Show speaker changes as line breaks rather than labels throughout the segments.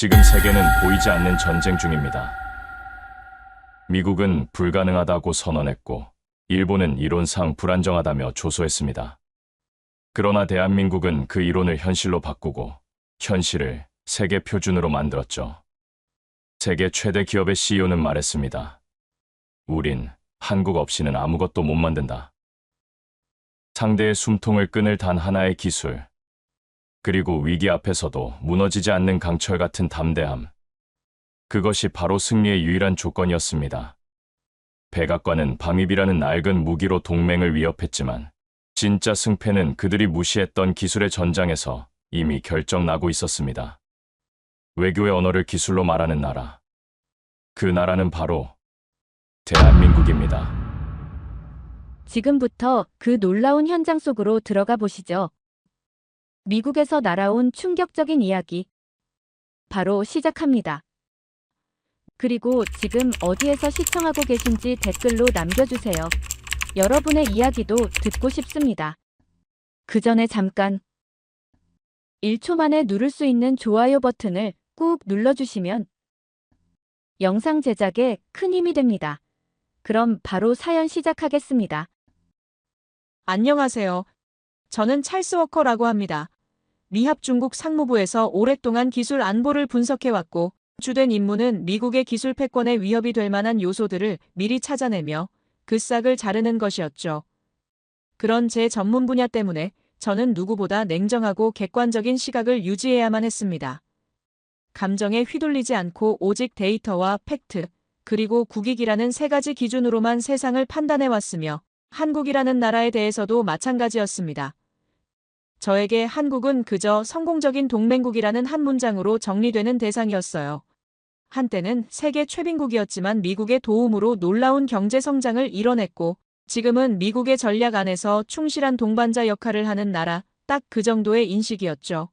지금 세계는 보이지 않는 전쟁 중입니다. 미국은 불가능하다고 선언했고, 일본은 이론상 불안정하다며 조소했습니다. 그러나 대한민국은 그 이론을 현실로 바꾸고 현실을 세계 표준으로 만들었죠. 세계 최대 기업의 CEO는 말했습니다. 우린 한국 없이는 아무것도 못 만든다. 상대의 숨통을 끊을 단 하나의 기술, 그리고 위기 앞에서도 무너지지 않는 강철 같은 담대함. 그것이 바로 승리의 유일한 조건이었습니다. 백악관은 방위비라는 낡은 무기로 동맹을 위협했지만 진짜 승패는 그들이 무시했던 기술의 전장에서 이미 결정나고 있었습니다. 외교의 언어를 기술로 말하는 나라. 그 나라는 바로 대한민국입니다.
지금부터 그 놀라운 현장 속으로 들어가 보시죠. 미국에서 날아온 충격적인 이야기. 바로 시작합니다. 그리고 지금 어디에서 시청하고 계신지 댓글로 남겨주세요. 여러분의 이야기도 듣고 싶습니다. 그 전에 잠깐 1초 만에 누를 수 있는 좋아요 버튼을 꾹 눌러주시면 영상 제작에 큰 힘이 됩니다. 그럼 바로 사연 시작하겠습니다.
안녕하세요. 저는 찰스 워커라고 합니다. 미합 중국 상무부에서 오랫동안 기술 안보를 분석해왔고 주된 임무는 미국의 기술 패권에 위협이 될 만한 요소들을 미리 찾아내며 그 싹을 자르는 것이었죠. 그런 제 전문 분야 때문에 저는 누구보다 냉정하고 객관적인 시각을 유지해야만 했습니다. 감정에 휘둘리지 않고 오직 데이터와 팩트, 그리고 국익이라는 세 가지 기준으로만 세상을 판단해왔으며 한국이라는 나라에 대해서도 마찬가지였습니다. 저에게 한국은 그저 성공적인 동맹국이라는 한 문장으로 정리되는 대상이었어요. 한때는 세계 최빈국이었지만 미국의 도움으로 놀라운 경제 성장을 이뤄냈고 지금은 미국의 전략 안에서 충실한 동반자 역할을 하는 나라, 딱 그 정도의 인식이었죠.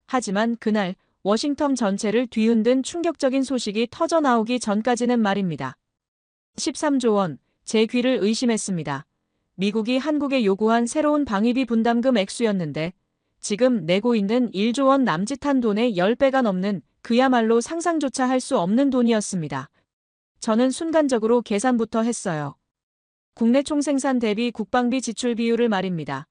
하지만 그날 워싱턴 전체를 뒤흔든 충격적인 소식이 터져나오기 전까지는 말입니다. 13조 원, 제 귀를 의심했습니다. 미국이 한국에 요구한 새로운 방위비 분담금 액수였는데 지금 내고 있는 1조 원 남짓한 돈의 10배가 넘는 그야말로 상상조차 할 수 없는 돈이었습니다. 저는 순간적으로 계산부터 했어요. 국내 총생산 대비 국방비 지출 비율을 말입니다.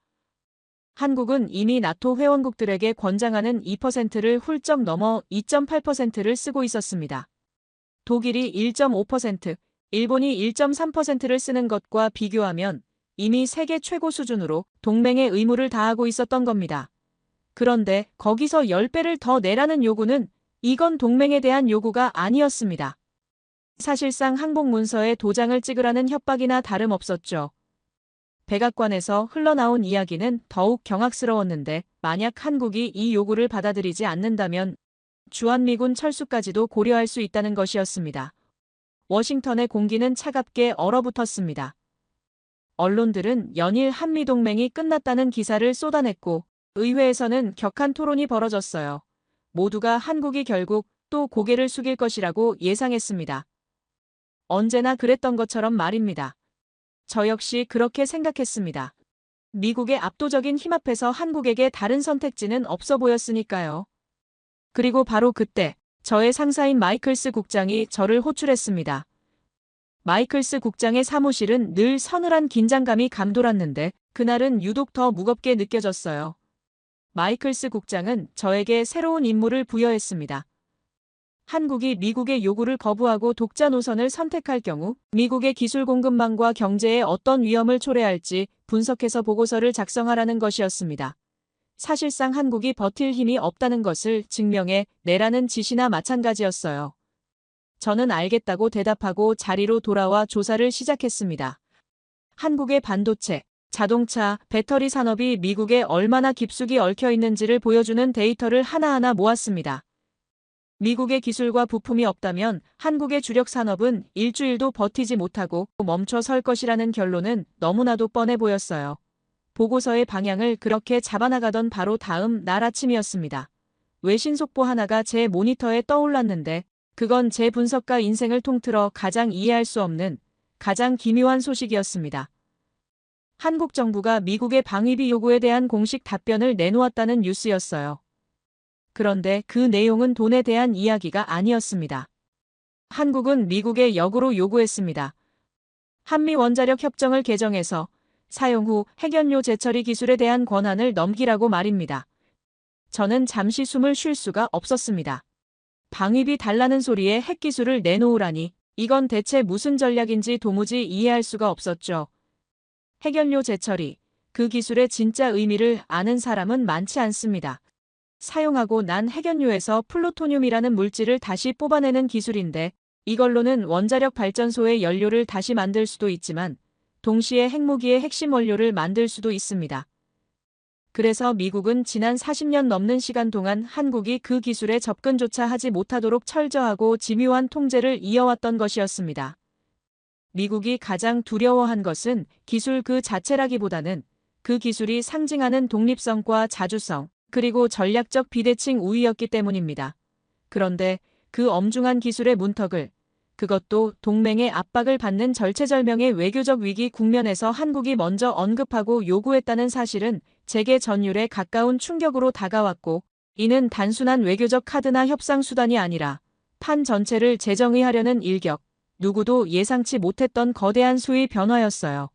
한국은 이미 나토 회원국들에게 권장하는 2%를 훌쩍 넘어 2.8%를 쓰고 있었습니다. 독일이 1.5%, 일본이 1.3%를 쓰는 것과 비교하면 이미 세계 최고 수준으로 동맹의 의무를 다하고 있었던 겁니다. 그런데 거기서 10배를 더 내라는 요구는 이건 동맹에 대한 요구가 아니었습니다. 사실상 항복 문서에 도장을 찍으라는 협박이나 다름없었죠. 백악관에서 흘러나온 이야기는 더욱 경악스러웠는데 만약 한국이 이 요구를 받아들이지 않는다면 주한미군 철수까지도 고려할 수 있다는 것이었습니다. 워싱턴의 공기는 차갑게 얼어붙었습니다. 언론들은 연일 한미동맹이 끝났다는 기사를 쏟아냈고 의회에서는 격한 토론이 벌어졌어요. 모두가 한국이 결국 또 고개를 숙일 것이라고 예상했습니다. 언제나 그랬던 것처럼 말입니다. 저 역시 그렇게 생각했습니다. 미국의 압도적인 힘 앞에서 한국에게 다른 선택지는 없어 보였으니까요. 그리고 바로 그때 저의 상사인 마이클스 국장이 저를 호출했습니다. 마이클스 국장의 사무실은 늘 서늘한 긴장감이 감돌았는데 그날은 유독 더 무겁게 느껴졌어요. 마이클스 국장은 저에게 새로운 임무를 부여했습니다. 한국이 미국의 요구를 거부하고 독자 노선을 선택할 경우 미국의 기술 공급망과 경제에 어떤 위험을 초래할지 분석해서 보고서를 작성하라는 것이었습니다. 사실상 한국이 버틸 힘이 없다는 것을 증명해 내라는 지시나 마찬가지였어요. 저는 알겠다고 대답하고 자리로 돌아와 조사를 시작했습니다. 한국의 반도체, 자동차, 배터리 산업이 미국에 얼마나 깊숙이 얽혀 있는지를 보여주는 데이터를 하나하나 모았습니다. 미국의 기술과 부품이 없다면 한국의 주력 산업은 일주일도 버티지 못하고 멈춰 설 것이라는 결론은 너무나도 뻔해 보였어요. 보고서의 방향을 그렇게 잡아나가던 바로 다음 날 아침이었습니다. 외신 속보 하나가 제 모니터에 떠올랐는데 그건 제 분석가 인생을 통틀어 가장 이해할 수 없는 가장 기묘한 소식이었습니다. 한국 정부가 미국의 방위비 요구에 대한 공식 답변을 내놓았다는 뉴스였어요. 그런데 그 내용은 돈에 대한 이야기가 아니었습니다. 한국은 미국에 역으로 요구했습니다. 한미 원자력 협정을 개정해서 사용 후 핵연료 재처리 기술에 대한 권한을 넘기라고 말입니다. 저는 잠시 숨을 쉴 수가 없었습니다. 방위비 달라는 소리에 핵기술을 내놓으라니 이건 대체 무슨 전략인지 도무지 이해할 수가 없었죠. 핵연료 재처리, 그 기술의 진짜 의미를 아는 사람은 많지 않습니다. 사용하고 난 핵연료에서 플루토늄이라는 물질을 다시 뽑아내는 기술인데 이걸로는 원자력 발전소의 연료를 다시 만들 수도 있지만 동시에 핵무기의 핵심 원료를 만들 수도 있습니다. 그래서 미국은 지난 40년 넘는 시간 동안 한국이 그 기술에 접근조차 하지 못하도록 철저하고 집요한 통제를 이어왔던 것이었습니다. 미국이 가장 두려워한 것은 기술 그 자체라기보다는 그 기술이 상징하는 독립성과 자주성, 그리고 전략적 비대칭 우위였기 때문입니다. 그런데 그 엄중한 기술의 문턱을, 그것도 동맹의 압박을 받는 절체절명의 외교적 위기 국면에서 한국이 먼저 언급하고 요구했다는 사실은 재계 전율에 가까운 충격으로 다가왔고, 이는 단순한 외교적 카드나 협상 수단이 아니라 판 전체를 재정의하려는 일격, 누구도 예상치 못했던 거대한 수위 변화였어요.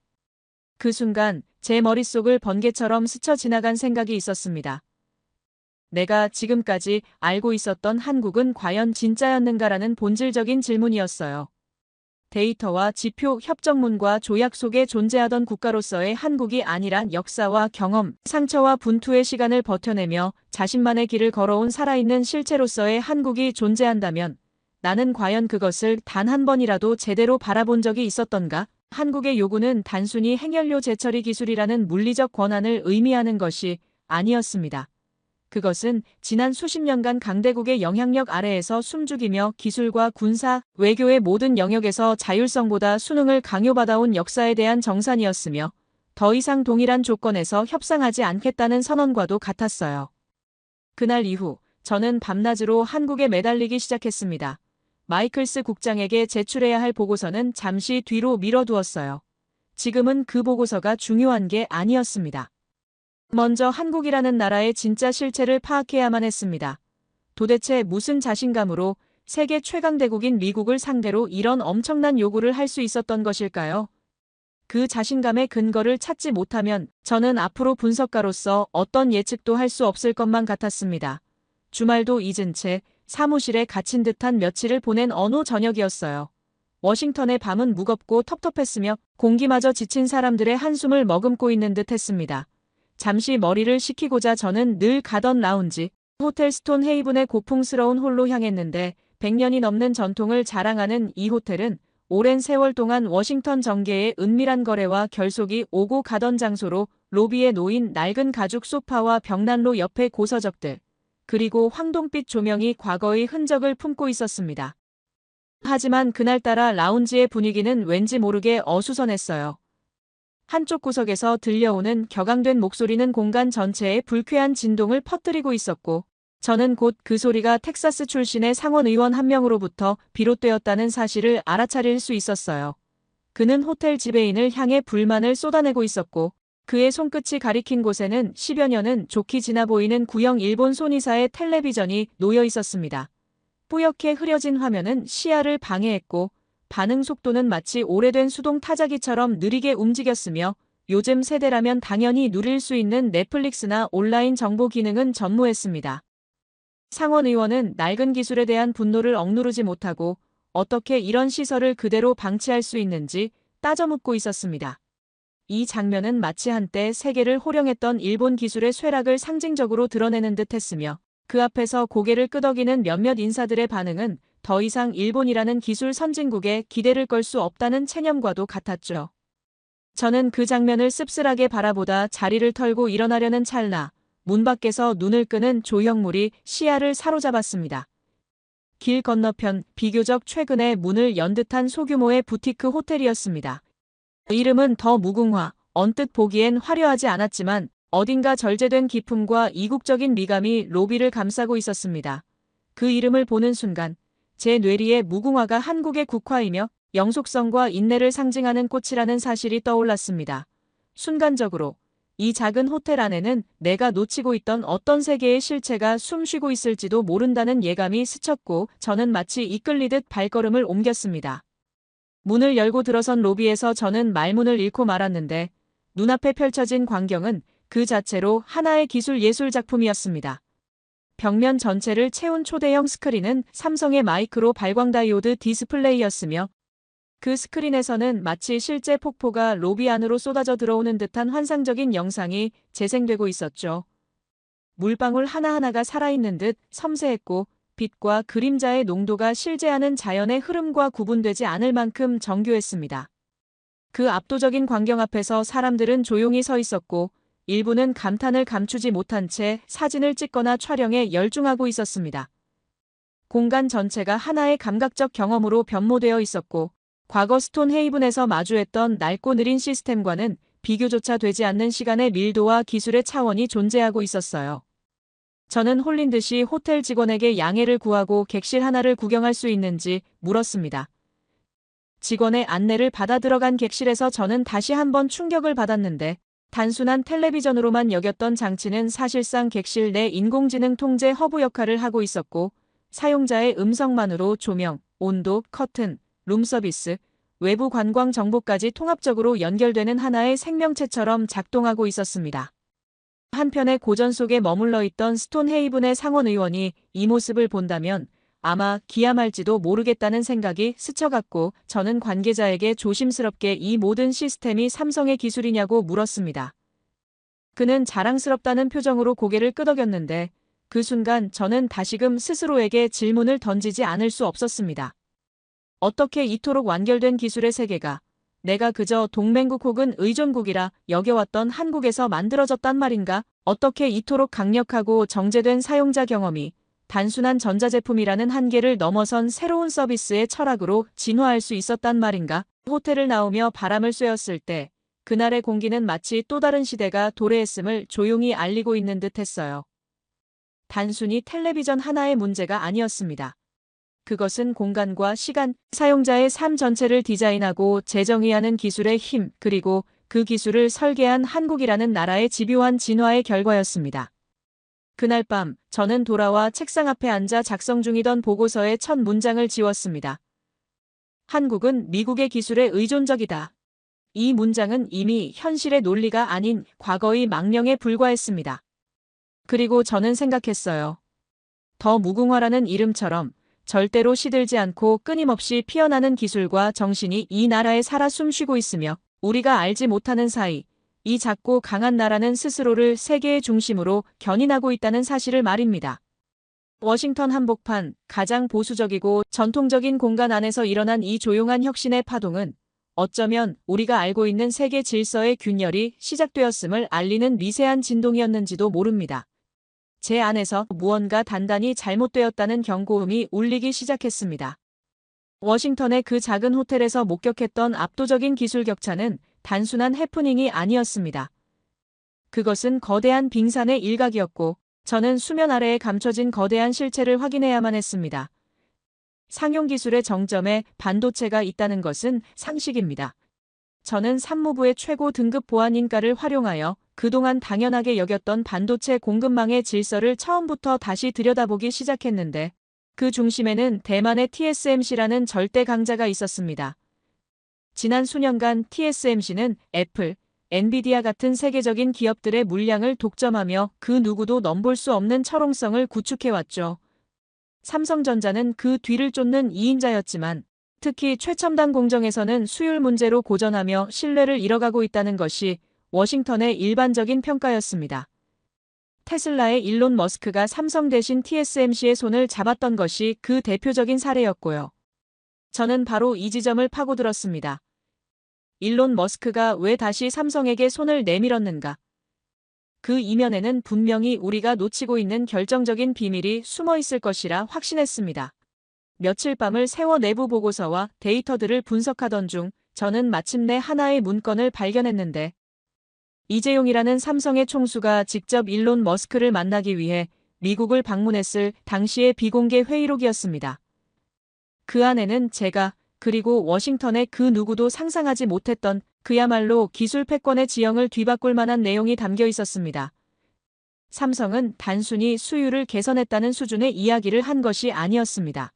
그 순간 제 머릿속을 번개처럼 스쳐 지나간 생각이 있었습니다. 내가 지금까지 알고 있었던 한국은 과연 진짜였는가라는 본질적인 질문이었어요. 데이터와 지표, 협정문과 조약 속에 존재하던 국가로서의 한국이 아니라 역사와 경험, 상처와 분투의 시간을 버텨내며 자신만의 길을 걸어온 살아있는 실체로서의 한국이 존재한다면 나는 과연 그것을 단 한 번이라도 제대로 바라본 적이 있었던가? 한국의 요구는 단순히 핵연료 재처리 기술이라는 물리적 권한을 의미하는 것이 아니었습니다. 그것은 지난 수십 년간 강대국의 영향력 아래에서 숨죽이며 기술과 군사, 외교의 모든 영역에서 자율성보다 수능을 강요받아온 역사에 대한 정산이었으며 더 이상 동일한 조건에서 협상하지 않겠다는 선언과도 같았어요. 그날 이후 저는 밤낮으로 한국에 매달리기 시작했습니다. 마이클스 국장에게 제출해야 할 보고서는 잠시 뒤로 미뤄두었어요. 지금은 그 보고서가 중요한 게 아니었습니다. 먼저 한국이라는 나라의 진짜 실체를 파악해야만 했습니다. 도대체 무슨 자신감으로 세계 최강대국인 미국을 상대로 이런 엄청난 요구를 할 수 있었던 것일까요? 그 자신감의 근거를 찾지 못하면 저는 앞으로 분석가로서 어떤 예측도 할 수 없을 것만 같았습니다. 주말도 잊은 채 사무실에 갇힌 듯한 며칠을 보낸 어느 저녁이었어요. 워싱턴의 밤은 무겁고 텁텁했으며 공기마저 지친 사람들의 한숨을 머금고 있는 듯 했습니다. 잠시 머리를 식히고자 저는 늘 가던 라운지, 호텔 스톤 헤이븐의 고풍스러운 홀로 향했는데 100년이 넘는 전통을 자랑하는 이 호텔은 오랜 세월 동안 워싱턴 정계의 은밀한 거래와 결속이 오고 가던 장소로 로비에 놓인 낡은 가죽 소파와 벽난로 옆의 고서적들, 그리고 황동빛 조명이 과거의 흔적을 품고 있었습니다. 하지만 그날따라 라운지의 분위기는 왠지 모르게 어수선했어요. 한쪽 구석에서 들려오는 격앙된 목소리는 공간 전체에 불쾌한 진동을 퍼뜨리고 있었고, 저는 곧 그 소리가 텍사스 출신의 상원 의원 한 명으로부터 비롯되었다는 사실을 알아차릴 수 있었어요. 그는 호텔 지배인을 향해 불만을 쏟아내고 있었고, 그의 손끝이 가리킨 곳에는 10여 년은 좋게 지나 보이는 구형 일본 소니사의 텔레비전이 놓여 있었습니다. 뿌옇게 흐려진 화면은 시야를 방해했고, 반응 속도는 마치 오래된 수동 타자기처럼 느리게 움직였으며 요즘 세대라면 당연히 누릴 수 있는 넷플릭스나 온라인 정보 기능은 전무했습니다. 상원 의원은 낡은 기술에 대한 분노를 억누르지 못하고 어떻게 이런 시설을 그대로 방치할 수 있는지 따져묻고 있었습니다. 이 장면은 마치 한때 세계를 호령했던 일본 기술의 쇠락을 상징적으로 드러내는 듯 했으며 그 앞에서 고개를 끄덕이는 몇몇 인사들의 반응은 더 이상 일본이라는 기술 선진국에 기대를 걸 수 없다는 체념과도 같았죠. 저는 그 장면을 씁쓸하게 바라보다 자리를 털고 일어나려는 찰나 문 밖에서 눈을 끄는 조형물이 시야를 사로잡았습니다. 길 건너편 비교적 최근에 문을 연 듯한 소규모의 부티크 호텔이었습니다. 이름은 더 무궁화, 언뜻 보기엔 화려하지 않았지만 어딘가 절제된 기품과 이국적인 미감이 로비를 감싸고 있었습니다. 그 이름을 보는 순간 제 뇌리에 무궁화가 한국의 국화이며 영속성과 인내를 상징하는 꽃이라는 사실이 떠올랐습니다. 순간적으로 이 작은 호텔 안에는 내가 놓치고 있던 어떤 세계의 실체가 숨쉬고 있을지도 모른다는 예감이 스쳤고 저는 마치 이끌리듯 발걸음을 옮겼습니다. 문을 열고 들어선 로비에서 저는 말문을 잃고 말았는데 눈앞에 펼쳐진 광경은 그 자체로 하나의 기술 예술 작품이었습니다. 벽면 전체를 채운 초대형 스크린은 삼성의 마이크로 발광 다이오드 디스플레이였으며 그 스크린에서는 마치 실제 폭포가 로비 안으로 쏟아져 들어오는 듯한 환상적인 영상이 재생되고 있었죠. 물방울 하나하나가 살아있는 듯 섬세했고 빛과 그림자의 농도가 실제하는 자연의 흐름과 구분되지 않을 만큼 정교했습니다. 그 압도적인 광경 앞에서 사람들은 조용히 서 있었고 일부는 감탄을 감추지 못한 채 사진을 찍거나 촬영에 열중하고 있었습니다. 공간 전체가 하나의 감각적 경험으로 변모되어 있었고 과거 스톤헤이븐에서 마주했던 낡고 느린 시스템과는 비교조차 되지 않는 시간의 밀도와 기술의 차원이 존재하고 있었어요. 저는 홀린 듯이 호텔 직원에게 양해를 구하고 객실 하나를 구경할 수 있는지 물었습니다. 직원의 안내를 받아 들어간 객실에서 저는 다시 한번 충격을 받았는데 단순한 텔레비전으로만 여겼던 장치는 사실상 객실 내 인공지능 통제 허브 역할을 하고 있었고 사용자의 음성만으로 조명, 온도, 커튼, 룸서비스, 외부 관광 정보까지 통합적으로 연결되는 하나의 생명체처럼 작동하고 있었습니다. 한편의 고전 속에 머물러 있던 스톤헤이븐의 상원 의원이 이 모습을 본다면 아마 기함할지도 모르겠다는 생각이 스쳐갔고 저는 관계자에게 조심스럽게 이 모든 시스템이 삼성의 기술이냐고 물었습니다. 그는 자랑스럽다는 표정으로 고개를 끄덕였는데 그 순간 저는 다시금 스스로에게 질문을 던지지 않을 수 없었습니다. 어떻게 이토록 완결된 기술의 세계가 내가 그저 동맹국 혹은 의존국이라 여겨왔던 한국에서 만들어졌단 말인가? 어떻게 이토록 강력하고 정제된 사용자 경험이 단순한 전자제품이라는 한계를 넘어선 새로운 서비스의 철학으로 진화할 수 있었단 말인가? 호텔을 나오며 바람을 쐬었을 때 그날의 공기는 마치 또 다른 시대가 도래했음을 조용히 알리고 있는 듯 했어요. 단순히 텔레비전 하나의 문제가 아니었습니다. 그것은 공간과 시간, 사용자의 삶 전체를 디자인하고 재정의하는 기술의 힘, 그리고 그 기술을 설계한 한국이라는 나라의 집요한 진화의 결과였습니다. 그날 밤, 저는 돌아와 책상 앞에 앉아 작성 중이던 보고서의 첫 문장을 지웠습니다. 한국은 미국의 기술에 의존적이다. 이 문장은 이미 현실의 논리가 아닌 과거의 망령에 불과했습니다. 그리고 저는 생각했어요. 더 무궁화라는 이름처럼 절대로 시들지 않고 끊임없이 피어나는 기술과 정신이 이 나라에 살아 숨쉬고 있으며 우리가 알지 못하는 사이 이 작고 강한 나라는 스스로를 세계의 중심으로 견인하고 있다는 사실을 말입니다. 워싱턴 한복판, 가장 보수적이고 전통적인 공간 안에서 일어난 이 조용한 혁신의 파동은 어쩌면 우리가 알고 있는 세계 질서의 균열이 시작되었음을 알리는 미세한 진동이었는지도 모릅니다. 제 안에서 무언가 단단히 잘못되었다는 경고음이 울리기 시작했습니다. 워싱턴의 그 작은 호텔에서 목격했던 압도적인 기술 격차는 단순한 해프닝이 아니었습니다. 그것은 거대한 빙산의 일각이었고 저는 수면 아래에 감춰진 거대한 실체를 확인해야만 했습니다. 상용 기술의 정점에 반도체가 있다는 것은 상식입니다. 저는 산무부의 최고 등급 보안 인가를 활용하여 그동안 당연하게 여겼던 반도체 공급망의 질서를 처음부터 다시 들여다보기 시작했는데 그 중심에는 대만의 TSMC라는 절대 강자가 있었습니다. 지난 수년간 TSMC는 애플, 엔비디아 같은 세계적인 기업들의 물량을 독점하며 그 누구도 넘볼 수 없는 철옹성을 구축해왔죠. 삼성전자는 그 뒤를 쫓는 2인자였지만 특히 최첨단 공정에서는 수율 문제로 고전하며 신뢰를 잃어가고 있다는 것이 워싱턴의 일반적인 평가였습니다. 테슬라의 일론 머스크가 삼성 대신 TSMC의 손을 잡았던 것이 그 대표적인 사례였고요. 저는 바로 이 지점을 파고들었습니다. 일론 머스크가 왜 다시 삼성에게 손을 내밀었는가? 그 이면에는 분명히 우리가 놓치고 있는 결정적인 비밀이 숨어 있을 것이라 확신했습니다. 며칠 밤을 새워 내부 보고서와 데이터들을 분석하던 중 저는 마침내 하나의 문건을 발견했는데 이재용이라는 삼성의 총수가 직접 일론 머스크를 만나기 위해 미국을 방문했을 당시의 비공개 회의록이었습니다. 그 안에는 제가 그리고 워싱턴의 그 누구도 상상하지 못했던 그야말로 기술 패권의 지형을 뒤바꿀 만한 내용이 담겨 있었습니다. 삼성은 단순히 수율을 개선했다는 수준의 이야기를 한 것이 아니었습니다.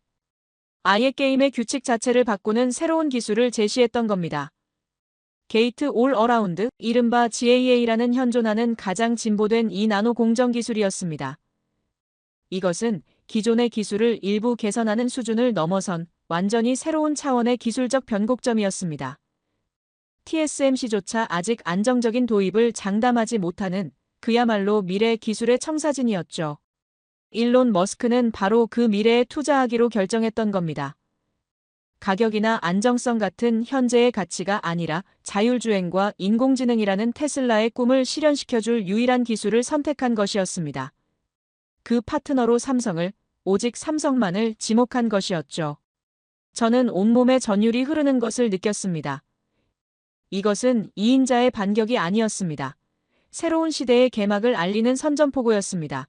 아예 게임의 규칙 자체를 바꾸는 새로운 기술을 제시했던 겁니다. 게이트 올 어라운드, 이른바 GAA라는 현존하는 가장 진보된 이 나노 공정 기술이었습니다. 이것은 기존의 기술을 일부 개선하는 수준을 넘어선 완전히 새로운 차원의 기술적 변곡점이었습니다. TSMC조차 아직 안정적인 도입을 장담하지 못하는 그야말로 미래 기술의 청사진이었죠. 일론 머스크는 바로 그 미래에 투자하기로 결정했던 겁니다. 가격이나 안정성 같은 현재의 가치가 아니라 자율주행과 인공지능이라는 테슬라의 꿈을 실현시켜줄 유일한 기술을 선택한 것이었습니다. 그 파트너로 삼성을, 오직 삼성만을 지목한 것이었죠. 저는 온몸에 전율이 흐르는 것을 느꼈습니다. 이것은 2인자의 반격이 아니었습니다. 새로운 시대의 개막을 알리는 선전포고였습니다.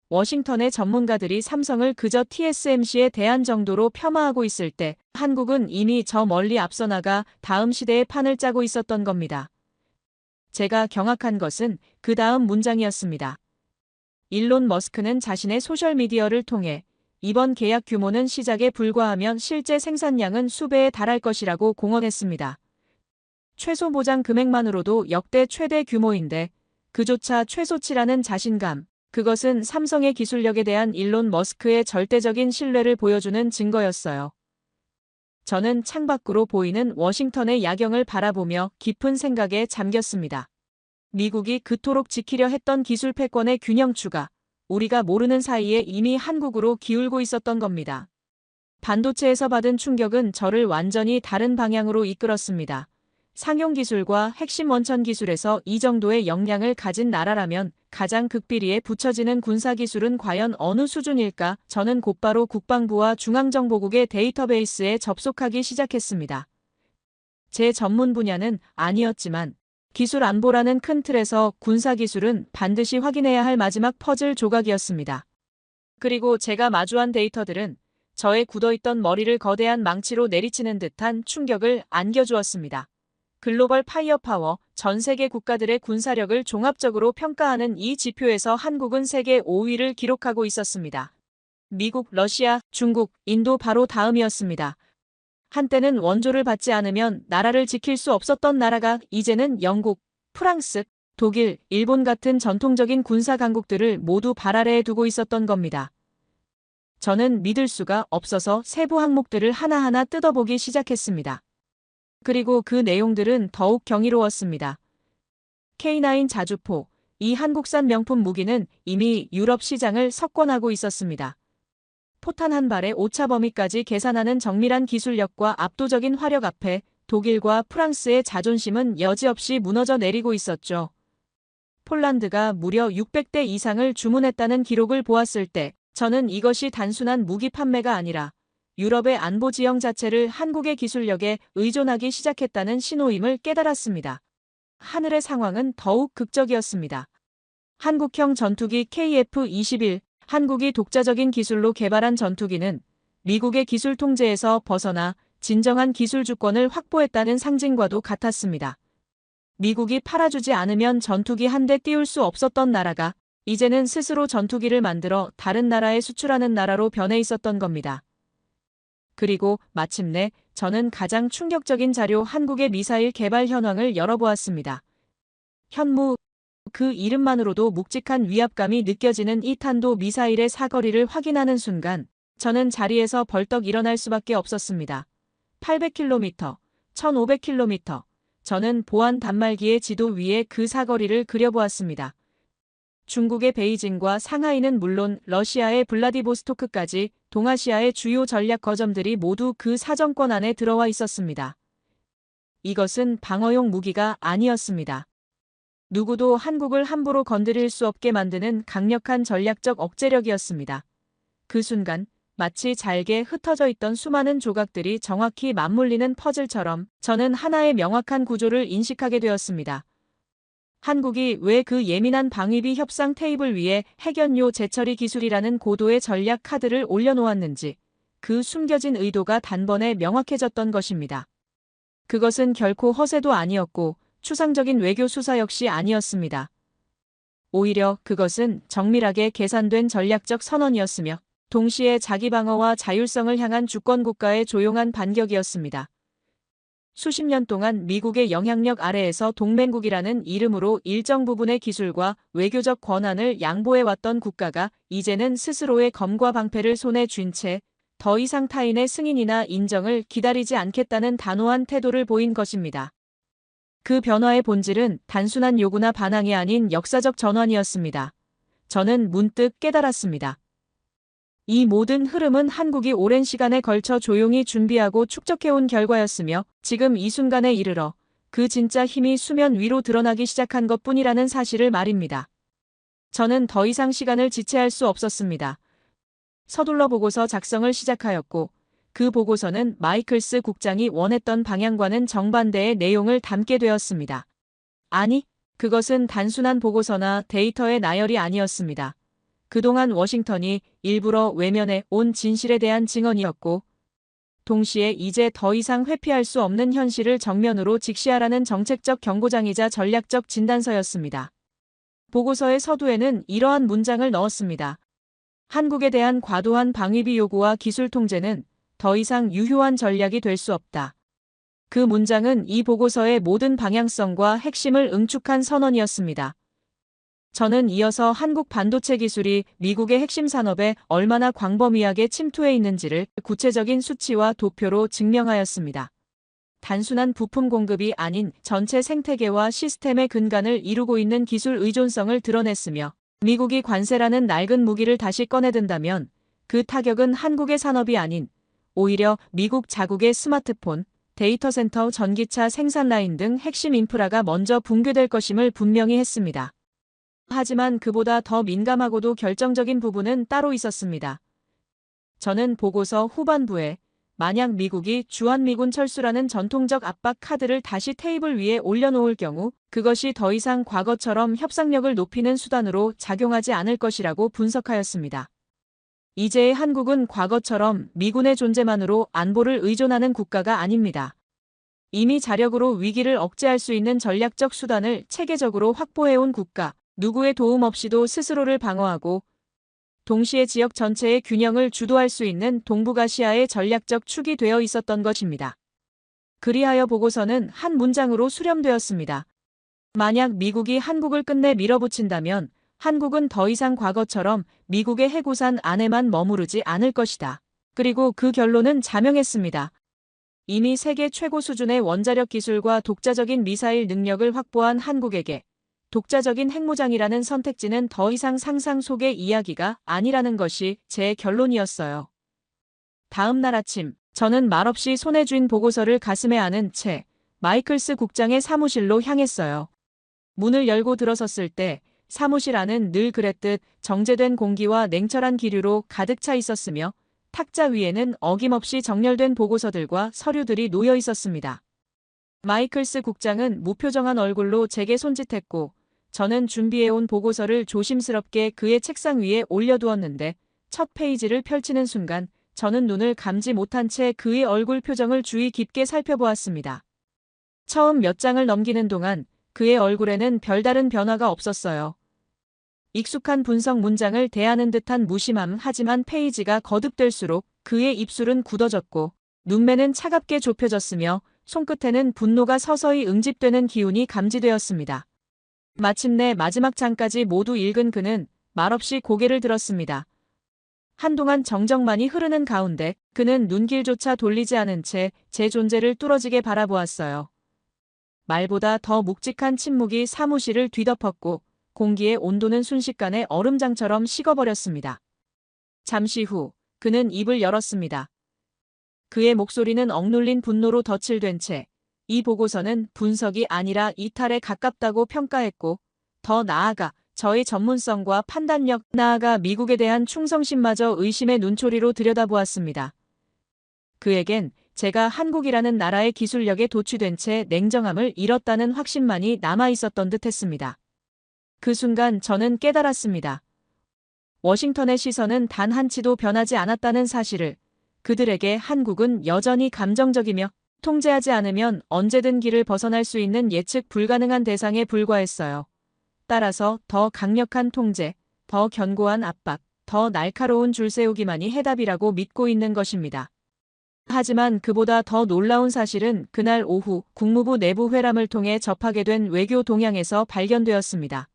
워싱턴의 전문가들이 삼성을 그저 TSMC에 대한 정도로 폄하하고 있을 때 한국은 이미 저 멀리 앞서 나가 다음 시대의 판을 짜고 있었던 겁니다. 제가 경악한 것은 그 다음 문장이었습니다. 일론 머스크는 자신의 소셜미디어를 통해 이번 계약 규모는 시작에 불과하면 실제 생산량은 수배에 달할 것이라고 공언했습니다. 최소 보장 금액만으로도 역대 최대 규모인데 그조차 최소치라는 자신감, 그것은 삼성의 기술력에 대한 일론 머스크의 절대적인 신뢰를 보여주는 증거였어요. 저는 창밖으로 보이는 워싱턴의 야경을 바라보며 깊은 생각에 잠겼습니다. 미국이 그토록 지키려 했던 기술 패권의 균형추가 우리가 모르는 사이에 이미 한국으로 기울고 있었던 겁니다. 반도체에서 받은 충격은 저를 완전히 다른 방향으로 이끌었습니다. 상용 기술과 핵심 원천 기술에서 이 정도의 역량을 가진 나라라면 가장 극비리에 붙여지는 군사 기술은 과연 어느 수준일까? 저는 곧바로 국방부와 중앙정보국의 데이터베이스에 접속하기 시작했습니다. 제 전문 분야는 아니었지만 기술 안보라는 큰 틀에서 군사 기술은 반드시 확인해야 할 마지막 퍼즐 조각이었습니다. 그리고 제가 마주한 데이터들은 저의 굳어있던 머리를 거대한 망치로 내리치는 듯한 충격을 안겨주었습니다. 글로벌 파이어파워, 전 세계 국가들의 군사력을 종합적으로 평가하는 이 지표에서 한국은 세계 5위를 기록하고 있었습니다. 미국, 러시아, 중국, 인도 바로 다음이었습니다. 한때는 원조를 받지 않으면 나라를 지킬 수 없었던 나라가 이제는 영국, 프랑스, 독일, 일본 같은 전통적인 군사 강국들을 모두 발 아래에 두고 있었던 겁니다. 저는 믿을 수가 없어서 세부 항목들을 하나하나 뜯어보기 시작했습니다. 그리고 그 내용들은 더욱 경이로웠습니다. K9 자주포, 이 한국산 명품 무기는 이미 유럽 시장을 석권하고 있었습니다. 포탄 한 발의 오차 범위까지 계산하는 정밀한 기술력과 압도적인 화력 앞에 독일과 프랑스의 자존심은 여지없이 무너져 내리고 있었죠. 폴란드가 무려 600대 이상을 주문했다는 기록을 보았을 때 저는 이것이 단순한 무기 판매가 아니라 유럽의 안보 지형 자체를 한국의 기술력에 의존하기 시작했다는 신호임을 깨달았습니다. 하늘의 상황은 더욱 극적이었습니다. 한국형 전투기 KF-21, 한국이 독자적인 기술로 개발한 전투기는 미국의 기술 통제에서 벗어나 진정한 기술 주권을 확보했다는 상징과도 같았습니다. 미국이 팔아주지 않으면 전투기 한 대 띄울 수 없었던 나라가 이제는 스스로 전투기를 만들어 다른 나라에 수출하는 나라로 변해 있었던 겁니다. 그리고 마침내 저는 가장 충격적인 자료 한국의 미사일 개발 현황을 열어보았습니다. 현무, 그 이름만으로도 묵직한 위압감이 느껴지는 이 탄도 미사일의 사거리를 확인하는 순간 저는 자리에서 벌떡 일어날 수밖에 없었습니다. 800km, 1500km. 저는 보안 단말기의 지도 위에 그 사거리를 그려보았습니다. 중국의 베이징과 상하이는 물론 러시아의 블라디보스토크까지 동아시아의 주요 전략 거점들이 모두 그 사정권 안에 들어와 있었습니다. 이것은 방어용 무기가 아니었습니다. 누구도 한국을 함부로 건드릴 수 없게 만드는 강력한 전략적 억제력이었습니다. 그 순간 마치 잘게 흩어져 있던 수많은 조각들이 정확히 맞물리는 퍼즐처럼 저는 하나의 명확한 구조를 인식하게 되었습니다. 한국이 왜 그 예민한 방위비 협상 테이블 위에 핵연료 재처리 기술이라는 고도의 전략 카드를 올려놓았는지, 그 숨겨진 의도가 단번에 명확해졌던 것입니다. 그것은 결코 허세도 아니었고 추상적인 외교 수사 역시 아니었습니다. 오히려 그것은 정밀하게 계산된 전략적 선언이었으며 동시에 자기 방어와 자율성을 향한 주권 국가의 조용한 반격이었습니다. 수십 년 동안 미국의 영향력 아래에서 동맹국이라는 이름으로 일정 부분의 기술과 외교적 권한을 양보해왔던 국가가 이제는 스스로의 검과 방패를 손에 쥔 채 더 이상 타인의 승인이나 인정을 기다리지 않겠다는 단호한 태도를 보인 것입니다. 그 변화의 본질은 단순한 요구나 반항이 아닌 역사적 전환이었습니다. 저는 문득 깨달았습니다. 이 모든 흐름은 한국이 오랜 시간에 걸쳐 조용히 준비하고 축적해온 결과였으며 지금 이 순간에 이르러 그 진짜 힘이 수면 위로 드러나기 시작한 것뿐이라는 사실을 말입니다. 저는 더 이상 시간을 지체할 수 없었습니다. 서둘러 보고서 작성을 시작하였고 그 보고서는 마이클스 국장이 원했던 방향과는 정반대의 내용을 담게 되었습니다. 아니, 그것은 단순한 보고서나 데이터의 나열이 아니었습니다. 그동안 워싱턴이 일부러 외면해 온 진실에 대한 증언이었고 동시에 이제 더 이상 회피할 수 없는 현실을 정면으로 직시하라는 정책적 경고장이자 전략적 진단서였습니다. 보고서의 서두에는 이러한 문장을 넣었습니다. 한국에 대한 과도한 방위비 요구와 기술 통제는 더 이상 유효한 전략이 될 수 없다. 그 문장은 이 보고서의 모든 방향성과 핵심을 응축한 선언이었습니다. 저는 이어서 한국 반도체 기술이 미국의 핵심 산업에 얼마나 광범위하게 침투해 있는지를 구체적인 수치와 도표로 증명하였습니다. 단순한 부품 공급이 아닌 전체 생태계와 시스템의 근간을 이루고 있는 기술 의존성을 드러냈으며 미국이 관세라는 낡은 무기를 다시 꺼내든다면 그 타격은 한국의 산업이 아닌 오히려 미국 자국의 스마트폰, 데이터 센터, 전기차 생산 라인 등 핵심 인프라가 먼저 붕괴될 것임을 분명히 했습니다. 하지만 그보다 더 민감하고도 결정적인 부분은 따로 있었습니다. 저는 보고서 후반부에 만약 미국이 주한미군 철수라는 전통적 압박 카드를 다시 테이블 위에 올려놓을 경우 그것이 더 이상 과거처럼 협상력을 높이는 수단으로 작용하지 않을 것이라고 분석하였습니다. 이제의 한국은 과거처럼 미군의 존재만으로 안보를 의존하는 국가가 아닙니다. 이미 자력으로 위기를 억제할 수 있는 전략적 수단을 체계적으로 확보해온 국가, 누구의 도움 없이도 스스로를 방어하고 동시에 지역 전체의 균형을 주도할 수 있는 동북아시아의 전략적 축이 되어 있었던 것입니다. 그리하여 보고서는 한 문장으로 수렴되었습니다. 만약 미국이 한국을 끝내 밀어붙인다면 한국은 더 이상 과거처럼 미국의 해구산 안에만 머무르지 않을 것이다. 그리고 그 결론은 자명했습니다. 이미 세계 최고 수준의 원자력 기술과 독자적인 미사일 능력을 확보한 한국에게 독자적인 핵무장이라는 선택지는 더 이상 상상 속의 이야기가 아니라는 것이 제 결론이었어요. 다음 날 아침, 저는 말없이 손에 쥔 보고서를 가슴에 안은 채 마이클스 국장의 사무실로 향했어요. 문을 열고 들어섰을 때 사무실 안은 늘 그랬듯 정제된 공기와 냉철한 기류로 가득 차 있었으며 탁자 위에는 어김없이 정렬된 보고서들과 서류들이 놓여 있었습니다. 마이클스 국장은 무표정한 얼굴로 제게 손짓했고 저는 준비해온 보고서를 조심스럽게 그의 책상 위에 올려두었는데 첫 페이지를 펼치는 순간 저는 눈을 감지 못한 채 그의 얼굴 표정을 주의 깊게 살펴보았습니다. 처음 몇 장을 넘기는 동안 그의 얼굴에는 별다른 변화가 없었어요. 익숙한 분석 문장을 대하는 듯한 무심함 하지만 페이지가 거듭될수록 그의 입술은 굳어졌고 눈매는 차갑게 좁혀졌으며 손끝에는 분노가 서서히 응집되는 기운이 감지되었습니다. 마침내 마지막 장까지 모두 읽은 그는 말없이 고개를 들었습니다. 한동안 정적만이 흐르는 가운데 그는 눈길조차 돌리지 않은 채 제 존재를 뚫어지게 바라보았어요. 말보다 더 묵직한 침묵이 사무실을 뒤덮었고 공기의 온도는 순식간에 얼음장처럼 식어버렸습니다. 잠시 후 그는 입을 열었습니다. 그의 목소리는 억눌린 분노로 덧칠된 채 이 보고서는 분석이 아니라 이탈에 가깝다고 평가했고 더 나아가 저의 전문성과 판단력, 나아가 미국에 대한 충성심마저 의심의 눈초리로 들여다보았습니다. 그에겐 제가 한국이라는 나라의 기술력에 도취된 채 냉정함을 잃었다는 확신만이 남아있었던 듯했습니다. 그 순간 저는 깨달았습니다. 워싱턴의 시선은 단 한치도 변하지 않았다는 사실을, 그들에게 한국은 여전히 감정적이며 통제하지 않으면 언제든 길을 벗어날 수 있는 예측 불가능한 대상에 불과했어요. 따라서 더 강력한 통제, 더 견고한 압박, 더 날카로운 줄세우기만이 해답이라고 믿고 있는 것입니다. 하지만 그보다 더 놀라운 사실은 그날 오후 국무부 내부 회람을 통해 접하게 된 외교 동향에서 발견되었습니다.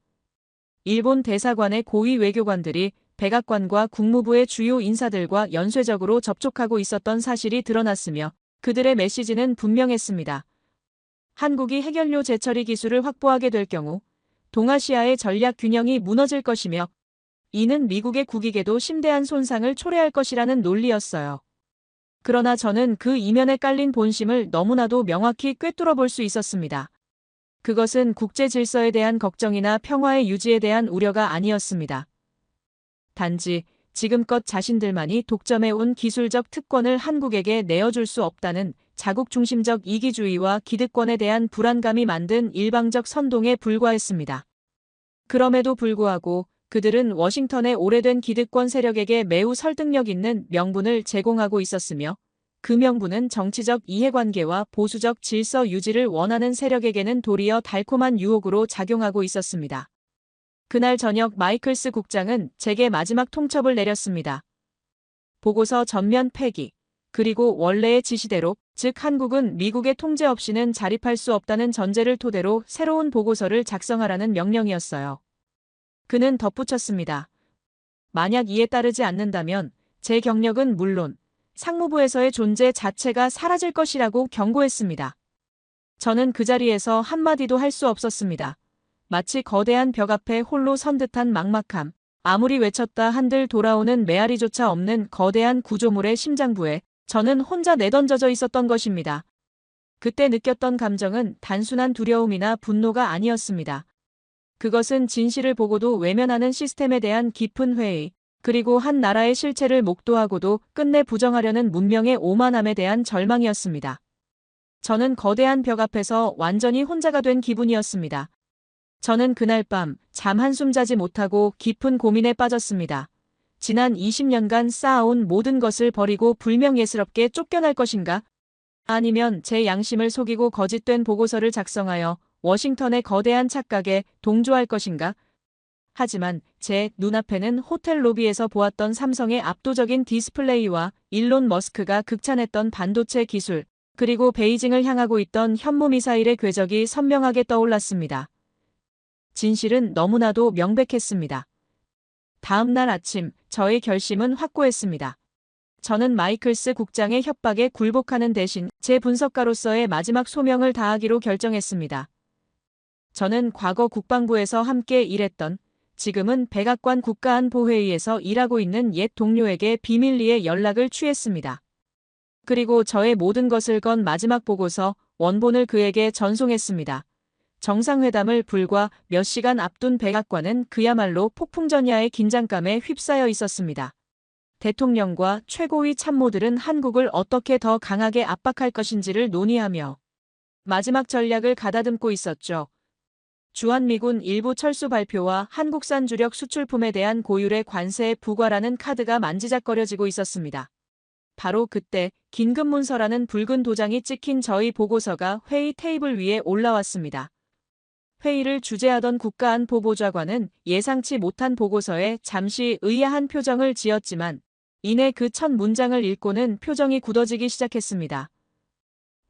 일본 대사관의 고위 외교관들이 백악관과 국무부의 주요 인사들과 연쇄적으로 접촉하고 있었던 사실이 드러났으며 그들의 메시지는 분명했습니다. 한국이 핵연료 재처리 기술을 확보하게 될 경우 동아시아의 전략 균형이 무너질 것이며 이는 미국의 국익에도 심대한 손상을 초래할 것이라는 논리였어요. 그러나 저는 그 이면에 깔린 본심을 너무나도 명확히 꿰뚫어 볼 수 있었습니다. 그것은 국제 질서에 대한 걱정이나 평화의 유지에 대한 우려가 아니었습니다. 단지 지금껏 자신들만이 독점해온 기술적 특권을 한국에게 내어줄 수 없다는 자국 중심적 이기주의와 기득권에 대한 불안감이 만든 일방적 선동에 불과했습니다. 그럼에도 불구하고 그들은 워싱턴의 오래된 기득권 세력에게 매우 설득력 있는 명분을 제공하고 있었으며 그 명분은 정치적 이해관계와 보수적 질서 유지를 원하는 세력에게는 도리어 달콤한 유혹으로 작용하고 있었습니다. 그날 저녁 마이클스 국장은 제게 마지막 통첩을 내렸습니다. 보고서 전면 폐기, 그리고 원래의 지시대로, 즉 한국은 미국의 통제 없이는 자립할 수 없다는 전제를 토대로 새로운 보고서를 작성하라는 명령이었어요. 그는 덧붙였습니다. 만약 이에 따르지 않는다면 제 경력은 물론 상무부에서의 존재 자체가 사라질 것이라고 경고했습니다. 저는 그 자리에서 한마디도 할 수 없었습니다. 마치 거대한 벽 앞에 홀로 선 듯한 막막함, 아무리 외쳤다 한들 돌아오는 메아리조차 없는 거대한 구조물의 심장부에 저는 혼자 내던져져 있었던 것입니다. 그때 느꼈던 감정은 단순한 두려움이나 분노가 아니었습니다. 그것은 진실을 보고도 외면하는 시스템에 대한 깊은 회의, 그리고 한 나라의 실체를 목도하고도 끝내 부정하려는 문명의 오만함에 대한 절망이었습니다. 저는 거대한 벽 앞에서 완전히 혼자가 된 기분이었습니다. 저는 그날 밤 잠 한숨 자지 못하고 깊은 고민에 빠졌습니다. 지난 20년간 쌓아온 모든 것을 버리고 불명예스럽게 쫓겨날 것인가? 아니면 제 양심을 속이고 거짓된 보고서를 작성하여 워싱턴의 거대한 착각에 동조할 것인가? 하지만 제 눈앞에는 호텔 로비에서 보았던 삼성의 압도적인 디스플레이와 일론 머스크가 극찬했던 반도체 기술, 그리고 베이징을 향하고 있던 현무미사일의 궤적이 선명하게 떠올랐습니다. 진실은 너무나도 명백했습니다. 다음 날 아침, 저의 결심은 확고했습니다. 저는 마이클스 국장의 협박에 굴복하는 대신 제 분석가로서의 마지막 소명을 다하기로 결정했습니다. 저는 과거 국방부에서 함께 일했던, 지금은 백악관 국가안보회의에서 일하고 있는 옛 동료에게 비밀리에 연락을 취했습니다. 그리고 저의 모든 것을 건 마지막 보고서, 원본을 그에게 전송했습니다. 정상회담을 불과 몇 시간 앞둔 백악관은 그야말로 폭풍전야의 긴장감에 휩싸여 있었습니다. 대통령과 최고위 참모들은 한국을 어떻게 더 강하게 압박할 것인지를 논의하며 마지막 전략을 가다듬고 있었죠. 주한미군 일부 철수 발표와 한국산 주력 수출품에 대한 고율의 관세의 부과라는 카드가 만지작거려지고 있었습니다. 바로 그때 긴급 문서라는 붉은 도장이 찍힌 저희 보고서가 회의 테이블 위에 올라왔습니다. 회의를 주재하던 국가안보보좌관은 예상치 못한 보고서에 잠시 의아한 표정을 지었지만 이내 그 첫 문장을 읽고는 표정이 굳어지기 시작했습니다.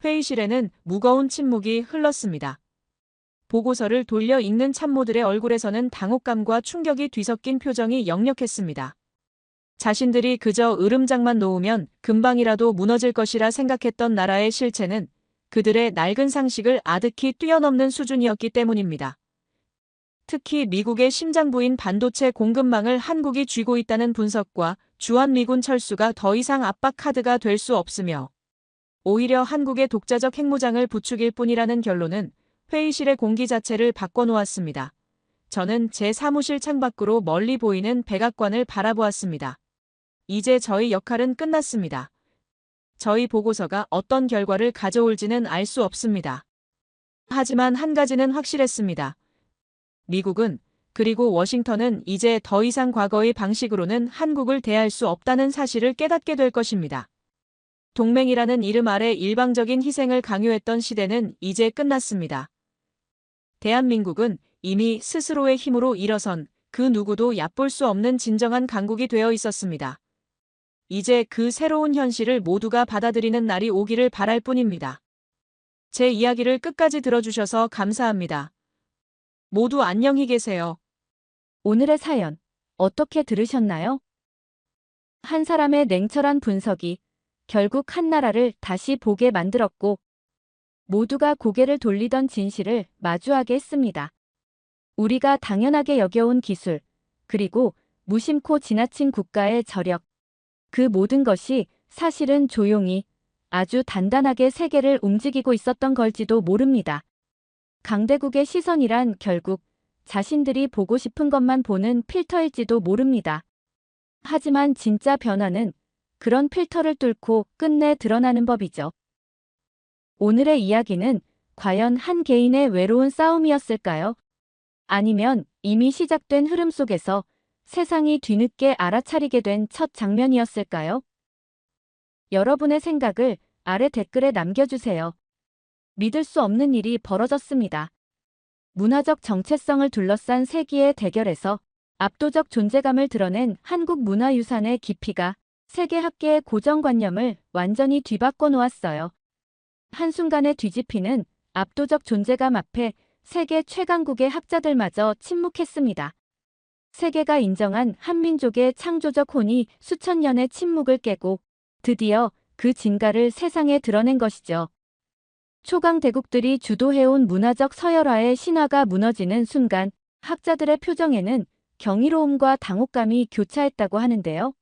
회의실에는 무거운 침묵이 흘렀습니다. 보고서를 돌려 읽는 참모들의 얼굴에서는 당혹감과 충격이 뒤섞인 표정이 역력했습니다. 자신들이 그저 으름장만 놓으면 금방이라도 무너질 것이라 생각했던 나라의 실체는 그들의 낡은 상식을 아득히 뛰어넘는 수준이었기 때문입니다. 특히 미국의 심장부인 반도체 공급망을 한국이 쥐고 있다는 분석과 주한미군 철수가 더 이상 압박 카드가 될 수 없으며 오히려 한국의 독자적 핵무장을 부추길 뿐이라는 결론은 회의실의 공기 자체를 바꿔놓았습니다. 저는 제 사무실 창밖으로 멀리 보이는 백악관을 바라보았습니다. 이제 저희 역할은 끝났습니다. 저희 보고서가 어떤 결과를 가져올지는 알 수 없습니다. 하지만 한 가지는 확실했습니다. 미국은, 그리고 워싱턴은 이제 더 이상 과거의 방식으로는 한국을 대할 수 없다는 사실을 깨닫게 될 것입니다. 동맹이라는 이름 아래 일방적인 희생을 강요했던 시대는 이제 끝났습니다. 대한민국은 이미 스스로의 힘으로 일어선 그 누구도 얕볼 수 없는 진정한 강국이 되어 있었습니다. 이제 그 새로운 현실을 모두가 받아들이는 날이 오기를 바랄 뿐입니다. 제 이야기를 끝까지 들어주셔서 감사합니다. 모두 안녕히 계세요.
오늘의 사연, 어떻게 들으셨나요? 한 사람의 냉철한 분석이 결국 한 나라를 다시 보게 만들었고, 모두가 고개를 돌리던 진실을 마주하게 했습니다. 우리가 당연하게 여겨온 기술, 그리고 무심코 지나친 국가의 저력, 그 모든 것이 사실은 조용히 아주 단단하게 세계를 움직이고 있었던 걸지도 모릅니다. 강대국의 시선이란 결국 자신들이 보고 싶은 것만 보는 필터일지도 모릅니다. 하지만 진짜 변화는 그런 필터를 뚫고 끝내 드러나는 법이죠. 오늘의 이야기는 과연 한 개인의 외로운 싸움이었을까요? 아니면 이미 시작된 흐름 속에서 세상이 뒤늦게 알아차리게 된 첫 장면이었을까요? 여러분의 생각을 아래 댓글에 남겨주세요. 믿을 수 없는 일이 벌어졌습니다. 문화적 정체성을 둘러싼 세기의 대결에서 압도적 존재감을 드러낸 한국 문화유산의 깊이가 세계 학계의 고정관념을 완전히 뒤바꿔 놓았어요. 한순간의 뒤집히는 압도적 존재감 앞에 세계 최강국의 학자들마저 침묵했습니다. 세계가 인정한 한민족의 창조적 혼이 수천 년의 침묵을 깨고 드디어 그 진가를 세상에 드러낸 것이죠. 초강 대국들이 주도해온 문화적 서열화의 신화가 무너지는 순간 학자들의 표정에는 경이로움과 당혹감이 교차했다고 하는데요.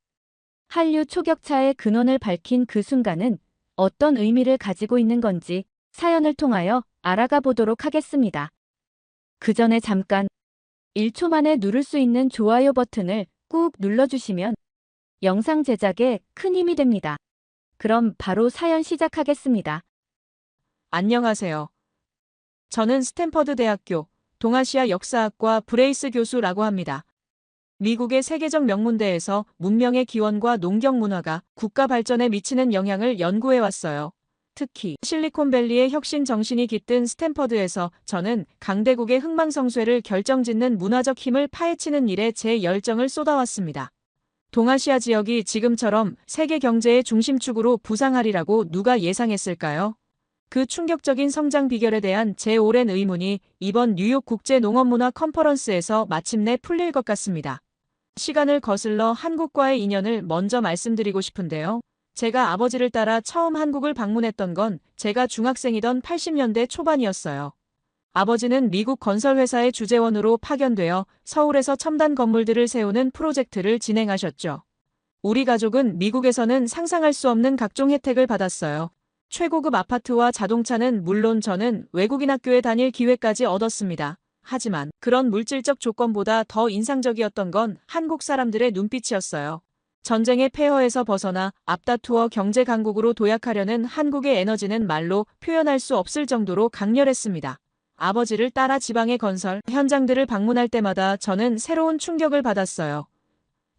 한류 초격차의 근원을 밝힌 그 순간은 어떤 의미를 가지고 있는 건지 사연을 통하여 알아가 보도록 하겠습니다. 그 전에 잠깐 1초 만에 누를 수 있는 좋아요 버튼을 꾹 눌러주시면 영상 제작에 큰 힘이 됩니다. 그럼 바로 사연 시작하겠습니다.
안녕하세요. 저는 스탠퍼드 대학교 동아시아 역사학과 브레이스 교수라고 합니다. 미국의 세계적 명문대에서 문명의 기원과 농경 문화가 국가 발전에 미치는 영향을 연구해왔어요. 특히 실리콘밸리의 혁신 정신이 깃든 스탠퍼드에서 저는 강대국의 흥망성쇠를 결정짓는 문화적 힘을 파헤치는 일에 제 열정을 쏟아왔습니다. 동아시아 지역이 지금처럼 세계 경제의 중심축으로 부상하리라고 누가 예상했을까요? 그 충격적인 성장 비결에 대한 제 오랜 의문이 이번 뉴욕 국제농업문화 컨퍼런스에서 마침내 풀릴 것 같습니다. 시간을 거슬러 한국과의 인연을 먼저 말씀드리고 싶은데요. 제가 아버지를 따라 처음 한국을 방문했던 건 제가 중학생이던 80년대 초반이었어요. 아버지는 미국 건설회사의 주재원으로 파견되어 서울에서 첨단 건물들을 세우는 프로젝트를 진행하셨죠. 우리 가족은 미국에서는 상상할 수 없는 각종 혜택을 받았어요. 최고급 아파트와 자동차는 물론 저는 외국인 학교에 다닐 기회까지 얻었습니다. 하지만 그런 물질적 조건보다 더 인상적이었던 건 한국 사람들의 눈빛이었어요. 전쟁의 폐허에서 벗어나 앞다투어 경제 강국으로 도약하려는 한국의 에너지는 말로 표현할 수 없을 정도로 강렬했습니다. 아버지를 따라 지방의 건설 현장들을 방문할 때마다 저는 새로운 충격을 받았어요.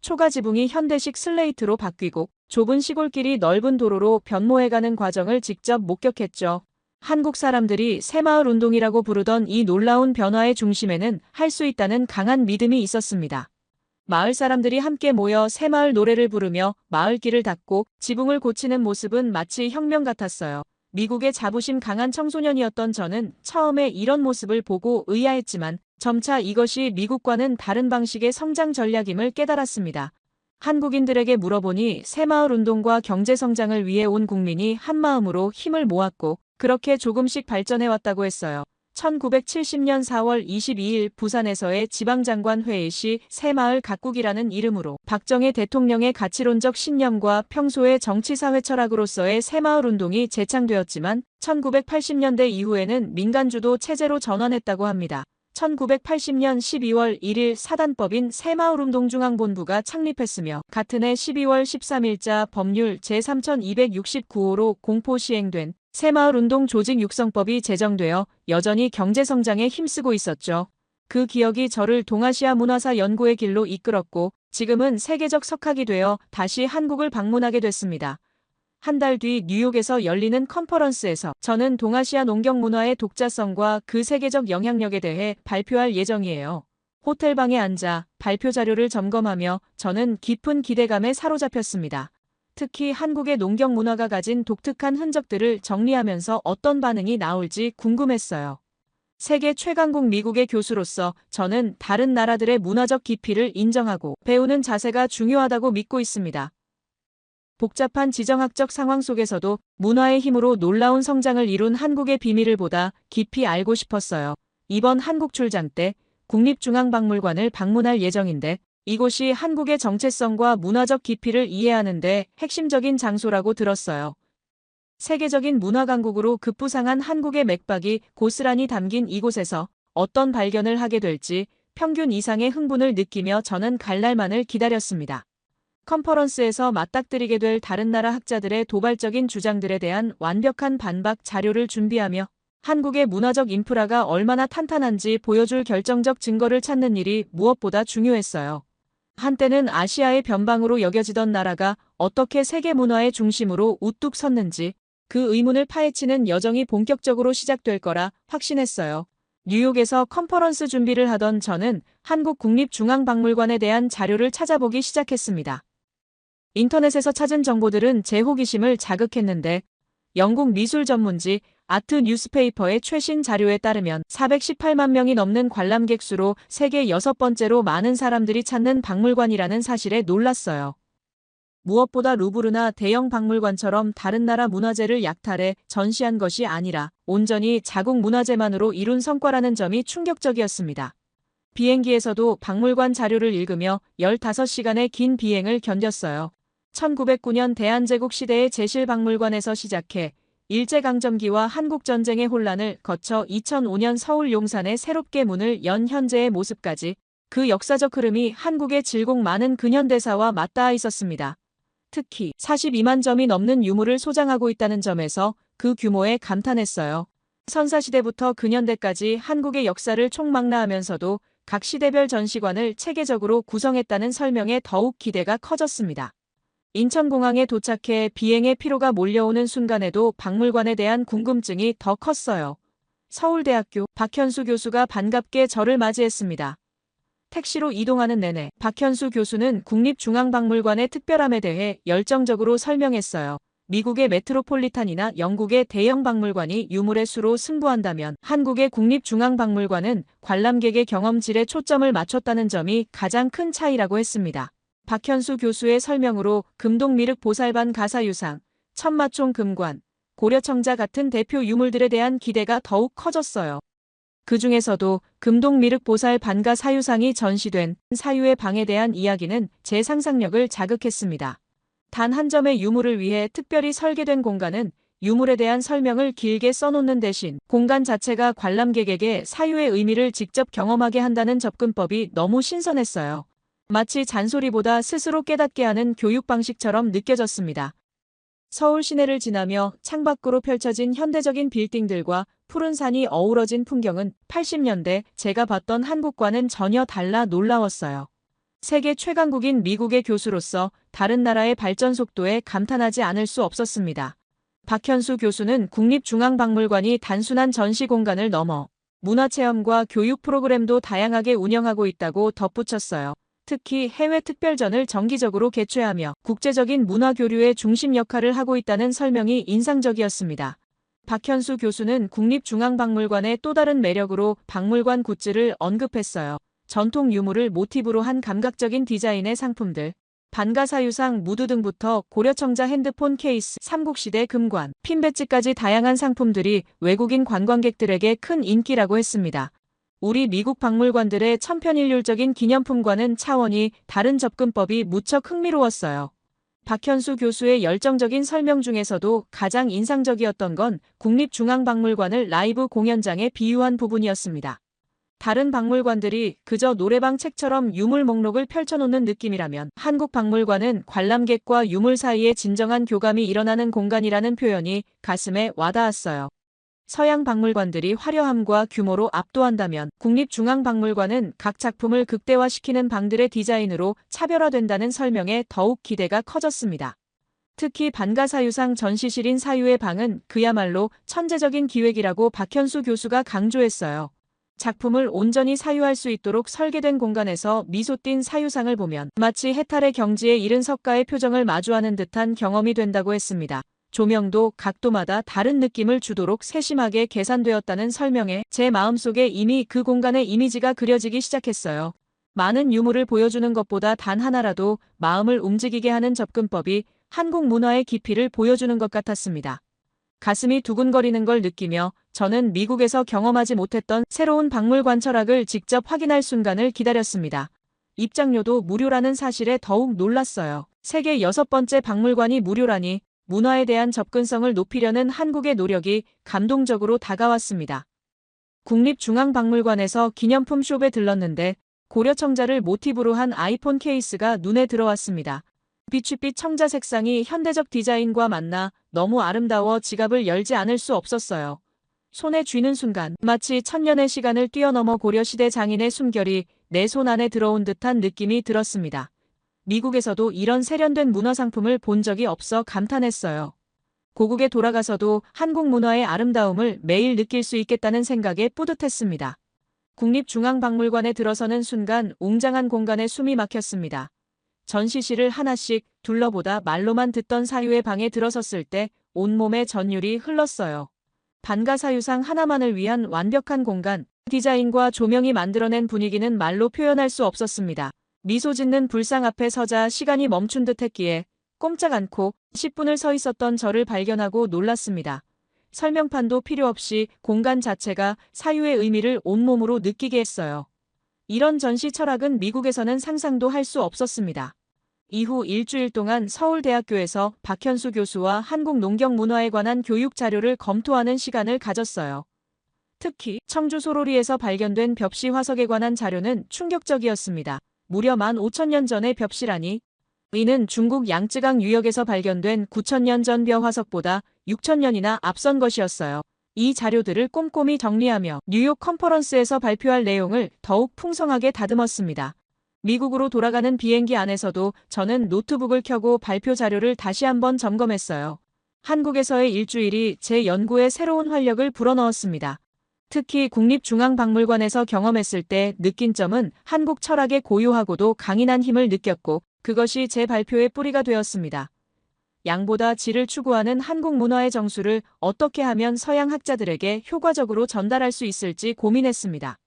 초가 지붕이 현대식 슬레이트로 바뀌고 좁은 시골길이 넓은 도로로 변모해가는 과정을 직접 목격했죠. 한국 사람들이 새마을 운동이라고 부르던 이 놀라운 변화의 중심에는 할 수 있다는 강한 믿음이 있었습니다. 마을 사람들이 함께 모여 새마을 노래를 부르며 마을길을 닦고 지붕을 고치는 모습은 마치 혁명 같았어요. 미국의 자부심 강한 청소년이었던 저는 처음에 이런 모습을 보고 의아했지만 점차 이것이 미국과는 다른 방식의 성장 전략임을 깨달았습니다. 한국인들에게 물어보니 새마을 운동과 경제 성장을 위해 온 국민이 한마음으로 힘을 모았고 그렇게 조금씩 발전해왔다고 했어요. 1970년 4월 22일 부산에서의 지방장관 회의 시 새마을 각국이라는 이름으로 박정희 대통령의 가치론적 신념과 평소의 정치사회 철학으로서의 새마을 운동이 재창되었지만 1980년대 이후에는 민간주도 체제로 전환했다고 합니다. 1980년 12월 1일 사단법인 새마을운동중앙본부가 창립했으며 같은 해 12월 13일자 법률 제3269호로 공포 시행된 새마을운동 조직 육성법이 제정되어 여전히 경제성장에 힘쓰고 있었죠. 그 기억이 저를 동아시아 문화사 연구의 길로 이끌었고 지금은 세계적 석학이 되어 다시 한국을 방문하게 됐습니다. 한 달 뒤 뉴욕에서 열리는 컨퍼런스에서 저는 동아시아 농경 문화의 독자성과 그 세계적 영향력에 대해 발표할 예정이에요. 호텔방에 앉아 발표 자료를 점검하며 저는 깊은 기대감에 사로잡혔습니다. 특히 한국의 농경 문화가 가진 독특한 흔적들을 정리하면서 어떤 반응이 나올지 궁금했어요. 세계 최강국 미국의 교수로서 저는 다른 나라들의 문화적 깊이를 인정하고 배우는 자세가 중요하다고 믿고 있습니다. 복잡한 지정학적 상황 속에서도 문화의 힘으로 놀라운 성장을 이룬 한국의 비밀을 보다 깊이 알고 싶었어요. 이번 한국 출장 때 국립중앙박물관을 방문할 예정인데 이곳이 한국의 정체성과 문화적 깊이를 이해하는 데 핵심적인 장소라고 들었어요. 세계적인 문화 강국으로 급부상한 한국의 맥박이 고스란히 담긴 이곳에서 어떤 발견을 하게 될지 평균 이상의 흥분을 느끼며 저는 갈 날만을 기다렸습니다. 컨퍼런스에서 맞닥뜨리게 될 다른 나라 학자들의 도발적인 주장들에 대한 완벽한 반박 자료를 준비하며 한국의 문화적 인프라가 얼마나 탄탄한지 보여줄 결정적 증거를 찾는 일이 무엇보다 중요했어요. 한때는 아시아의 변방으로 여겨지던 나라가 어떻게 세계 문화의 중심으로 우뚝 섰는지 그 의문을 파헤치는 여정이 본격적으로 시작될 거라 확신했어요. 뉴욕에서 컨퍼런스 준비를 하던 저는 한국국립중앙박물관에 대한 자료를 찾아보기 시작했습니다. 인터넷에서 찾은 정보들은 제 호기심을 자극했는데 영국 미술 전문지 아트 뉴스페이퍼의 최신 자료에 따르면 418만 명이 넘는 관람객 수로 세계 6번째로 많은 사람들이 찾는 박물관이라는 사실에 놀랐어요. 무엇보다 루브르나 대형 박물관처럼 다른 나라 문화재를 약탈해 전시한 것이 아니라 온전히 자국 문화재만으로 이룬 성과라는 점이 충격적이었습니다. 비행기에서도 박물관 자료를 읽으며 15시간의 긴 비행을 견뎠어요. 1909년 대한제국 시대의 제실박물관에서 시작해 일제강점기와 한국전쟁의 혼란을 거쳐 2005년 서울 용산에 새롭게 문을 연 현재의 모습까지 그 역사적 흐름이 한국의 질곡 많은 근현대사와 맞닿아 있었습니다. 특히 42만 점이 넘는 유물을 소장하고 있다는 점에서 그 규모에 감탄했어요. 선사시대부터 근현대까지 한국의 역사를 총망라하면서도 각 시대별 전시관을 체계적으로 구성했다는 설명에 더욱 기대가 커졌습니다. 인천공항에 도착해 비행의 피로가 몰려오는 순간에도 박물관에 대한 궁금증이 더 컸어요. 서울대학교 박현수 교수가 반갑게 저를 맞이했습니다. 택시로 이동하는 내내 박현수 교수는 국립중앙박물관의 특별함에 대해 열정적으로 설명했어요. 미국의 메트로폴리탄이나 영국의 대형 박물관이 유물의 수로 승부한다면 한국의 국립중앙박물관은 관람객의 경험질에 초점을 맞췄다는 점이 가장 큰 차이라고 했습니다. 박현수 교수의 설명으로 금동미륵 보살반 가사유상, 천마총 금관, 고려청자 같은 대표 유물들에 대한 기대가 더욱 커졌어요. 그 중에서도 금동미륵 보살 반가 사유상이 전시된 사유의 방에 대한 이야기는 제 상상력을 자극했습니다. 단 한 점의 유물을 위해 특별히 설계된 공간은 유물에 대한 설명을 길게 써놓는 대신 공간 자체가 관람객에게 사유의 의미를 직접 경험하게 한다는 접근법이 너무 신선했어요. 마치 잔소리보다 스스로 깨닫게 하는 교육 방식처럼 느껴졌습니다. 서울 시내를 지나며 창밖으로 펼쳐진 현대적인 빌딩들과 푸른 산이 어우러진 풍경은 80년대 제가 봤던 한국과는 전혀 달라 놀라웠어요. 세계 최강국인 미국의 교수로서 다른 나라의 발전 속도에 감탄하지 않을 수 없었습니다. 박현수 교수는 국립중앙박물관이 단순한 전시 공간을 넘어 문화체험과 교육 프로그램도 다양하게 운영하고 있다고 덧붙였어요. 특히 해외 특별전을 정기적으로 개최하며 국제적인 문화 교류의 중심 역할을 하고 있다는 설명이 인상적이었습니다. 박현수 교수는 국립중앙박물관의 또 다른 매력으로 박물관 굿즈를 언급했어요. 전통 유물을 모티브로 한 감각적인 디자인의 상품들, 반가사유상 무드 등부터 고려청자 핸드폰 케이스, 삼국시대 금관, 핀 배지까지 다양한 상품들이 외국인 관광객들에게 큰 인기라고 했습니다. 우리 미국 박물관들의 천편일률적인 기념품과는 차원이 다른 접근법이 무척 흥미로웠어요. 박현수 교수의 열정적인 설명 중에서도 가장 인상적이었던 건 국립중앙박물관을 라이브 공연장에 비유한 부분이었습니다. 다른 박물관들이 그저 노래방 책처럼 유물 목록을 펼쳐놓는 느낌이라면 한국 박물관은 관람객과 유물 사이에 진정한 교감이 일어나는 공간이라는 표현이 가슴에 와닿았어요. 서양 박물관들이 화려함과 규모로 압도한다면 국립중앙박물관은 각 작품을 극대화시키는 방들의 디자인으로 차별화된다는 설명에 더욱 기대가 커졌습니다. 특히 반가사유상 전시실인 사유의 방은 그야말로 천재적인 기획이라고 박현수 교수가 강조했어요. 작품을 온전히 사유할 수 있도록 설계된 공간에서 미소 띈 사유상을 보면 마치 해탈의 경지에 이른 석가의 표정을 마주하는 듯한 경험이 된다고 했습니다. 조명도 각도마다 다른 느낌을 주도록 세심하게 계산되었다는 설명에 제 마음속에 이미 그 공간의 이미지가 그려지기 시작했어요. 많은 유물을 보여주는 것보다 단 하나라도 마음을 움직이게 하는 접근법이 한국 문화의 깊이를 보여주는 것 같았습니다. 가슴이 두근거리는 걸 느끼며 저는 미국에서 경험하지 못했던 새로운 박물관 철학을 직접 확인할 순간을 기다렸습니다. 입장료도 무료라는 사실에 더욱 놀랐어요. 세계 6번째 박물관이 무료라니 문화에 대한 접근성을 높이려는 한국의 노력이 감동적으로 다가왔습니다. 국립중앙박물관에서 기념품 숍에 들렀는데 고려청자를 모티브로 한 아이폰 케이스가 눈에 들어왔습니다. 빛빛 청자 색상이 현대적 디자인과 만나 너무 아름다워 지갑을 열지 않을 수 없었어요. 손에 쥐는 순간 마치 천년의 시간을 뛰어넘어 고려시대 장인의 숨결이 내 손 안에 들어온 듯한 느낌이 들었습니다. 미국에서도 이런 세련된 문화상품을 본 적이 없어 감탄했어요. 고국에 돌아가서도 한국 문화의 아름다움을 매일 느낄 수 있겠다는 생각에 뿌듯했습니다. 국립중앙박물관에 들어서는 순간 웅장한 공간에 숨이 막혔습니다. 전시실을 하나씩 둘러보다 말로만 듣던 사유의 방에 들어섰을 때 온몸에 전율이 흘렀어요. 반가사유상 하나만을 위한 완벽한 공간, 디자인과 조명이 만들어낸 분위기는 말로 표현할 수 없었습니다. 미소 짓는 불상 앞에 서자 시간이 멈춘 듯 했기에 꼼짝 않고 10분을 서 있었던 저를 발견하고 놀랐습니다. 설명판도 필요 없이 공간 자체가 사유의 의미를 온몸으로 느끼게 했어요. 이런 전시 철학은 미국에서는 상상도 할 수 없었습니다. 이후 일주일 동안 서울대학교에서 박현수 교수와 한국 농경 문화에 관한 교육 자료를 검토하는 시간을 가졌어요. 특히 청주 소로리에서 발견된 벽시 화석에 관한 자료는 충격적이었습니다. 무려 15,000년 전의 벽시라니. 이는 중국 양쯔강 유역에서 발견된 9,000년 전 벼 화석보다 6,000년이나 앞선 것이었어요. 이 자료들을 꼼꼼히 정리하며 뉴욕 컨퍼런스에서 발표할 내용을 더욱 풍성하게 다듬었습니다. 미국으로 돌아가는 비행기 안에서도 저는 노트북을 켜고 발표 자료를 다시 한번 점검했어요. 한국에서의 일주일이 제 연구에 새로운 활력을 불어넣었습니다. 특히 국립중앙박물관에서 경험했을 때 느낀 점은 한국 철학의 고요하고도 강인한 힘을 느꼈고 그것이 제 발표의 뿌리가 되었습니다. 양보다 질을 추구하는 한국 문화의 정수를 어떻게 하면 서양 학자들에게 효과적으로 전달할 수 있을지 고민했습니다.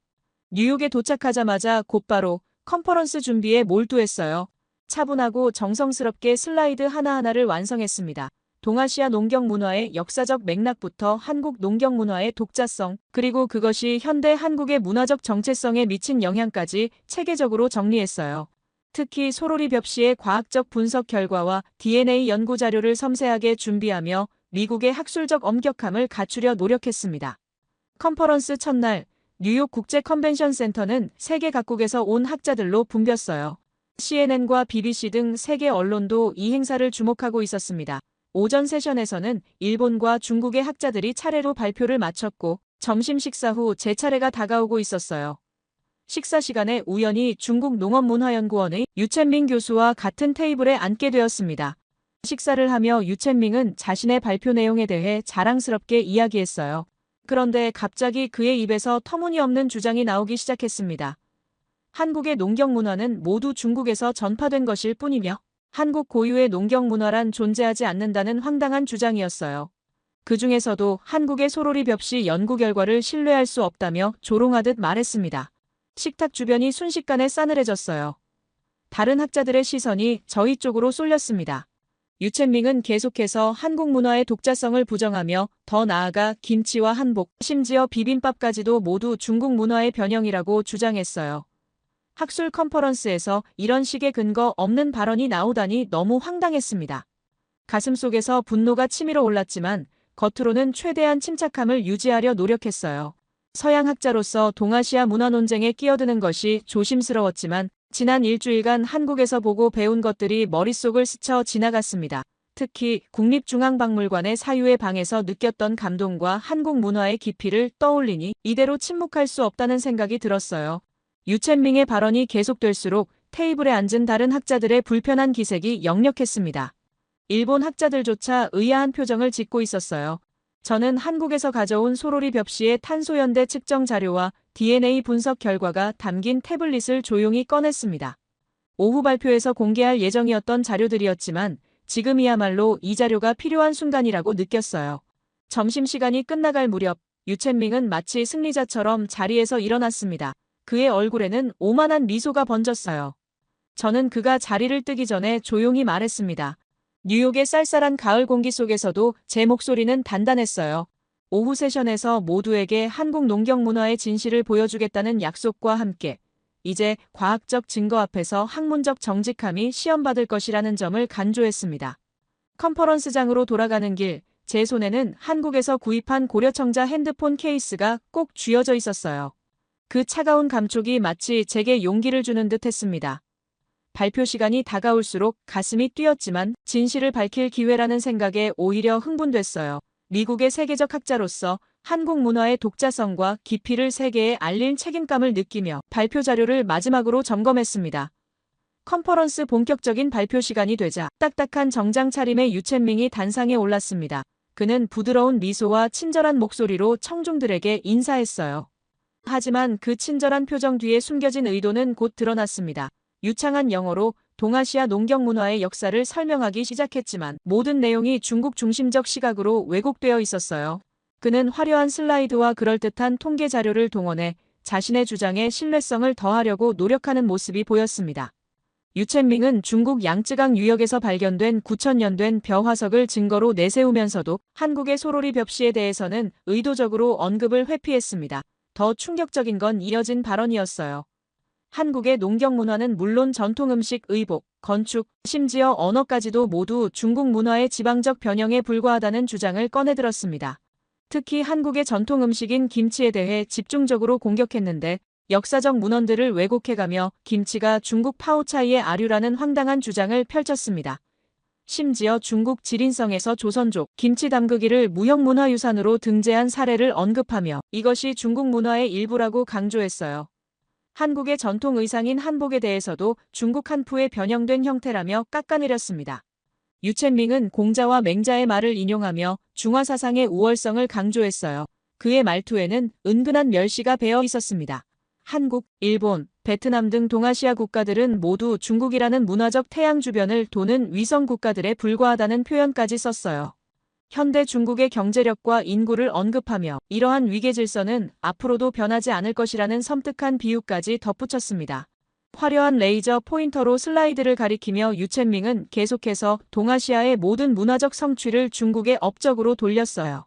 뉴욕에 도착하자마자 곧바로 컨퍼런스 준비에 몰두했어요. 차분하고 정성스럽게 슬라이드 하나하나를 완성했습니다. 동아시아 농경 문화의 역사적 맥락부터 한국 농경 문화의 독자성, 그리고 그것이 현대 한국의 문화적 정체성에 미친 영향까지 체계적으로 정리했어요. 특히 소로리 벽시의 과학적 분석 결과와 DNA 연구 자료를 섬세하게 준비하며 미국의 학술적 엄격함을 갖추려 노력했습니다. 컨퍼런스 첫날, 뉴욕 국제 컨벤션 센터는 세계 각국에서 온 학자들로 붐볐어요. CNN과 BBC 등 세계 언론도 이 행사를 주목하고 있었습니다. 오전 세션에서는 일본과 중국의 학자들이 차례로 발표를 마쳤고 점심 식사 후 제 차례가 다가오고 있었어요. 식사 시간에 우연히 중국 농업문화연구원의 유첸밍 교수와 같은 테이블에 앉게 되었습니다. 식사를 하며 유첸밍은 자신의 발표 내용에 대해 자랑스럽게 이야기했어요. 그런데 갑자기 그의 입에서 터무니없는 주장이 나오기 시작했습니다. 한국의 농경 문화는 모두 중국에서 전파된 것일 뿐이며 한국 고유의 농경 문화란 존재하지 않는다는 황당한 주장이었어요. 그 중에서도 한국의 소로리 벽시 연구 결과를 신뢰할 수 없다며 조롱하듯 말했습니다. 식탁 주변이 순식간에 싸늘해졌어요. 다른 학자들의 시선이 저희 쪽으로 쏠렸습니다. 유첸밍은 계속해서 한국 문화의 독자성을 부정하며 더 나아가 김치와 한복, 심지어 비빔밥까지도 모두 중국 문화의 변형이라고 주장했어요. 학술 컨퍼런스에서 이런 식의 근거 없는 발언이 나오다니 너무 황당했습니다. 가슴속에서 분노가 치밀어 올랐지만 겉으로는 최대한 침착함을 유지하려 노력했어요. 서양 학자로서 동아시아 문화 논쟁에 끼어드는 것이 조심스러웠지만 지난 일주일간 한국에서 보고 배운 것들이 머릿속을 스쳐 지나갔습니다. 특히 국립중앙박물관의 사유의 방에서 느꼈던 감동과 한국 문화의 깊이를 떠올리니 이대로 침묵할 수 없다는 생각이 들었어요. 유첸밍의 발언이 계속될수록 테이블에 앉은 다른 학자들의 불편한 기색이 역력했습니다. 일본 학자들조차 의아한 표정을 짓고 있었어요. 저는 한국에서 가져온 소로리 벽시의 탄소연대 측정 자료와 DNA 분석 결과가 담긴 태블릿을 조용히 꺼냈습니다. 오후 발표에서 공개할 예정이었던 자료들이었지만 지금이야말로 이 자료가 필요한 순간이라고 느꼈어요. 점심시간이 끝나갈 무렵 유첸밍은 마치 승리자처럼 자리에서 일어났습니다. 그의 얼굴에는 오만한 미소가 번졌어요. 저는 그가 자리를 뜨기 전에 조용히 말했습니다. 뉴욕의 쌀쌀한 가을 공기 속에서도 제 목소리는 단단했어요. 오후 세션에서 모두에게 한국 농경 문화의 진실을 보여주겠다는 약속과 함께 이제 과학적 증거 앞에서 학문적 정직함이 시험받을 것이라는 점을 강조했습니다. 컨퍼런스장으로 돌아가는 길, 제 손에는 한국에서 구입한 고려청자 핸드폰 케이스가 꼭 쥐어져 있었어요. 그 차가운 감촉이 마치 제게 용기를 주는 듯 했습니다. 발표 시간이 다가올수록 가슴이 뛰었지만 진실을 밝힐 기회라는 생각에 오히려 흥분됐어요. 미국의 세계적 학자로서 한국 문화의 독자성과 깊이를 세계에 알릴 책임감을 느끼며 발표 자료를 마지막으로 점검했습니다. 컨퍼런스 본격적인 발표 시간이 되자 딱딱한 정장 차림의 유첸밍이 단상에 올랐습니다. 그는 부드러운 미소와 친절한 목소리로 청중들에게 인사했어요. 하지만 그 친절한 표정 뒤에 숨겨진 의도는 곧 드러났습니다. 유창한 영어로 동아시아 농경 문화의 역사를 설명하기 시작했지만 모든 내용이 중국 중심적 시각으로 왜곡되어 있었어요. 그는 화려한 슬라이드와 그럴듯한 통계 자료를 동원해 자신의 주장에 신뢰성을 더하려고 노력하는 모습이 보였습니다. 유첸밍은 중국 양쯔강 유역에서 발견된 9,000년 된 벼 화석을 증거로 내세우면서도 한국의 소로리 벽시에 대해서는 의도적으로 언급을 회피했습니다. 더 충격적인 건 이어진 발언이었어요. 한국의 농경 문화는 물론 전통 음식, 의복, 건축, 심지어 언어까지도 모두 중국 문화의 지방적 변형에 불과하다는 주장을 꺼내들었습니다. 특히 한국의 전통 음식인 김치에 대해 집중적으로 공격했는데 역사적 문헌들을 왜곡해가며 김치가 중국 파오차이의 아류라는 황당한 주장을 펼쳤습니다. 심지어 중국 지린성에서 조선족 김치 담그기를 무형문화유산으로 등재한 사례를 언급하며 이것이 중국 문화의 일부라고 강조했어요. 한국의 전통 의상인 한복에 대해서도 중국 한푸의 변형된 형태라며 깎아내렸습니다. 유첸밍은 공자와 맹자의 말을 인용하며 중화사상의 우월성을 강조했어요. 그의 말투에는 은근한 멸시가 배어 있었습니다. 한국, 일본, 베트남 등 동아시아 국가들은 모두 중국이라는 문화적 태양 주변을 도는 위성 국가들에 불과하다는 표현까지 썼어요. 현대 중국의 경제력과 인구를 언급하며 이러한 위계 질서는 앞으로도 변하지 않을 것이라는 섬뜩한 비유까지 덧붙였습니다. 화려한 레이저 포인터로 슬라이드를 가리키며 유첸밍은 계속해서 동아시아의 모든 문화적 성취를 중국의 업적으로 돌렸어요.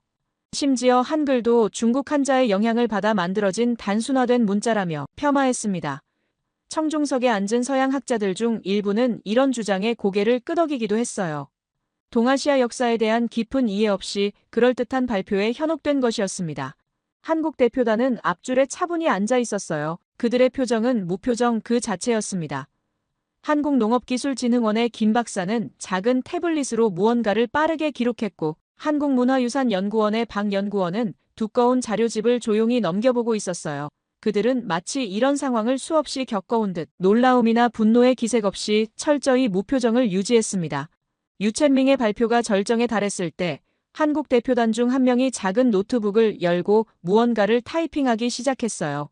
심지어 한글도 중국 한자의 영향을 받아 만들어진 단순화된 문자라며 폄하했습니다. 청중석에 앉은 서양 학자들 중 일부는 이런 주장에 고개를 끄덕이기도 했어요. 동아시아 역사에 대한 깊은 이해 없이 그럴듯한 발표에 현혹된 것이었습니다. 한국 대표단은 앞줄에 차분히 앉아 있었어요. 그들의 표정은 무표정 그 자체였습니다. 한국농업기술진흥원의 김 박사는 작은 태블릿으로 무언가를 빠르게 기록했고 한국문화유산연구원의 박 연구원은 두꺼운 자료집을 조용히 넘겨보고 있었어요. 그들은 마치 이런 상황을 수없이 겪어온 듯 놀라움이나 분노의 기색 없이 철저히 무표정을 유지했습니다. 유첸밍의 발표가 절정에 달했을 때 한국 대표단 중 한 명이 작은 노트북을 열고 무언가를 타이핑하기 시작했어요.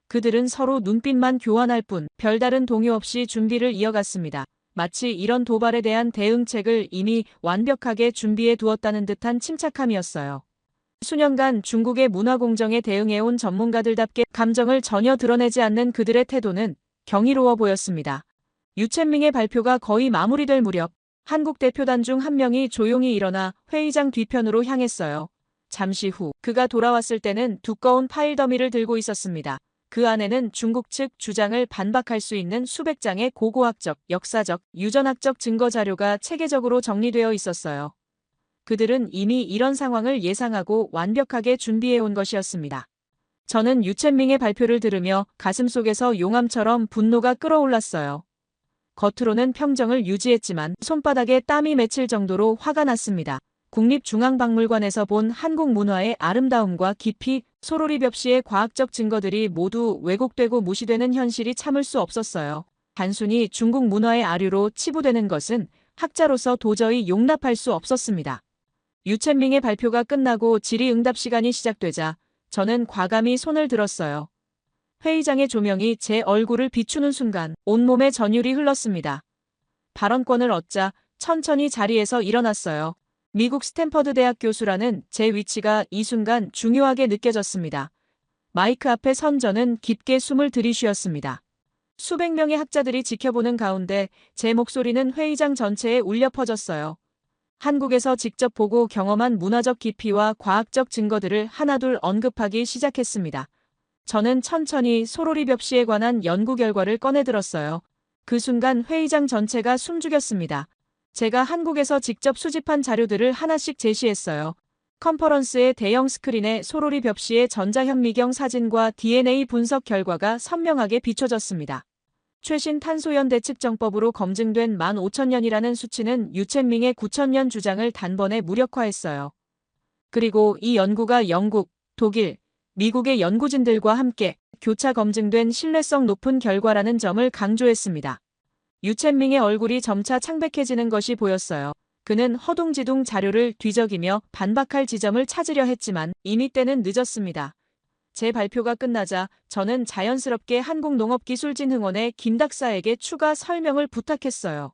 그들은 서로 눈빛만 교환할 뿐 별다른 동요 없이 준비를 이어갔습니다. 마치 이런 도발에 대한 대응책을 이미 완벽하게 준비해 두었다는 듯한 침착함이었어요. 수년간 중국의 문화공정에 대응해온 전문가들답게 감정을 전혀 드러내지 않는 그들의 태도는 경이로워 보였습니다. 유첸밍의 발표가 거의 마무리될 무렵 한국 대표단 중 한 명이 조용히 일어나 회의장 뒤편으로 향했어요. 잠시 후 그가 돌아왔을 때는 두꺼운 파일 더미를 들고 있었습니다. 그 안에는 중국 측 주장을 반박할 수 있는 수백 장의 고고학적, 역사적, 유전학적 증거 자료가 체계적으로 정리되어 있었어요. 그들은 이미 이런 상황을 예상하고 완벽하게 준비해온 것이었습니다. 저는 유첸밍의 발표를 들으며 가슴속에서 용암처럼 분노가 끓어올랐어요. 겉으로는 평정을 유지했지만 손바닥에 땀이 맺힐 정도로 화가 났습니다. 국립중앙박물관에서 본 한국 문화의 아름다움과 깊이, 소로리 벽시의 과학적 증거들이 모두 왜곡되고 무시되는 현실이 참을 수 없었어요. 단순히 중국 문화의 아류로 치부되는 것은 학자로서 도저히 용납할 수 없었습니다. 유첸밍의 발표가 끝나고 질의응답 시간이 시작되자 저는 과감히 손을 들었어요. 회의장의 조명이 제 얼굴을 비추는 순간 온몸에 전율이 흘렀습니다. 발언권을 얻자 천천히 자리에서 일어났어요. 미국 스탠퍼드 대학 교수라는 제 위치가 이 순간 중요하게 느껴졌습니다. 마이크 앞에 선 저는 깊게 숨을 들이쉬었습니다. 수백 명의 학자들이 지켜보는 가운데 제 목소리는 회의장 전체에 울려 퍼졌어요. 한국에서 직접 보고 경험한 문화적 깊이와 과학적 증거들을 하나둘 언급하기 시작했습니다. 저는 천천히 소로리 벽시에 관한 연구 결과를 꺼내들었어요. 그 순간 회의장 전체가 숨죽였습니다. 제가 한국에서 직접 수집한 자료들을 하나씩 제시했어요. 컨퍼런스의 대형 스크린에 소로리 벽시의 전자현미경 사진과 DNA 분석 결과가 선명하게 비춰졌습니다. 최신 탄소연대 측정법으로 검증된 15,000년이라는 수치는 유첸밍의 9,000년 주장을 단번에 무력화했어요. 그리고 이 연구가 영국, 독일, 미국의 연구진들과 함께 교차 검증된 신뢰성 높은 결과라는 점을 강조했습니다. 유첸밍의 얼굴이 점차 창백해지는 것이 보였어요. 그는 허둥지둥 자료를 뒤적이며 반박할 지점을 찾으려 했지만 이미 때는 늦었습니다. 제 발표가 끝나자 저는 자연스럽게 한국농업기술진흥원의 김 박사에게 추가 설명을 부탁했어요.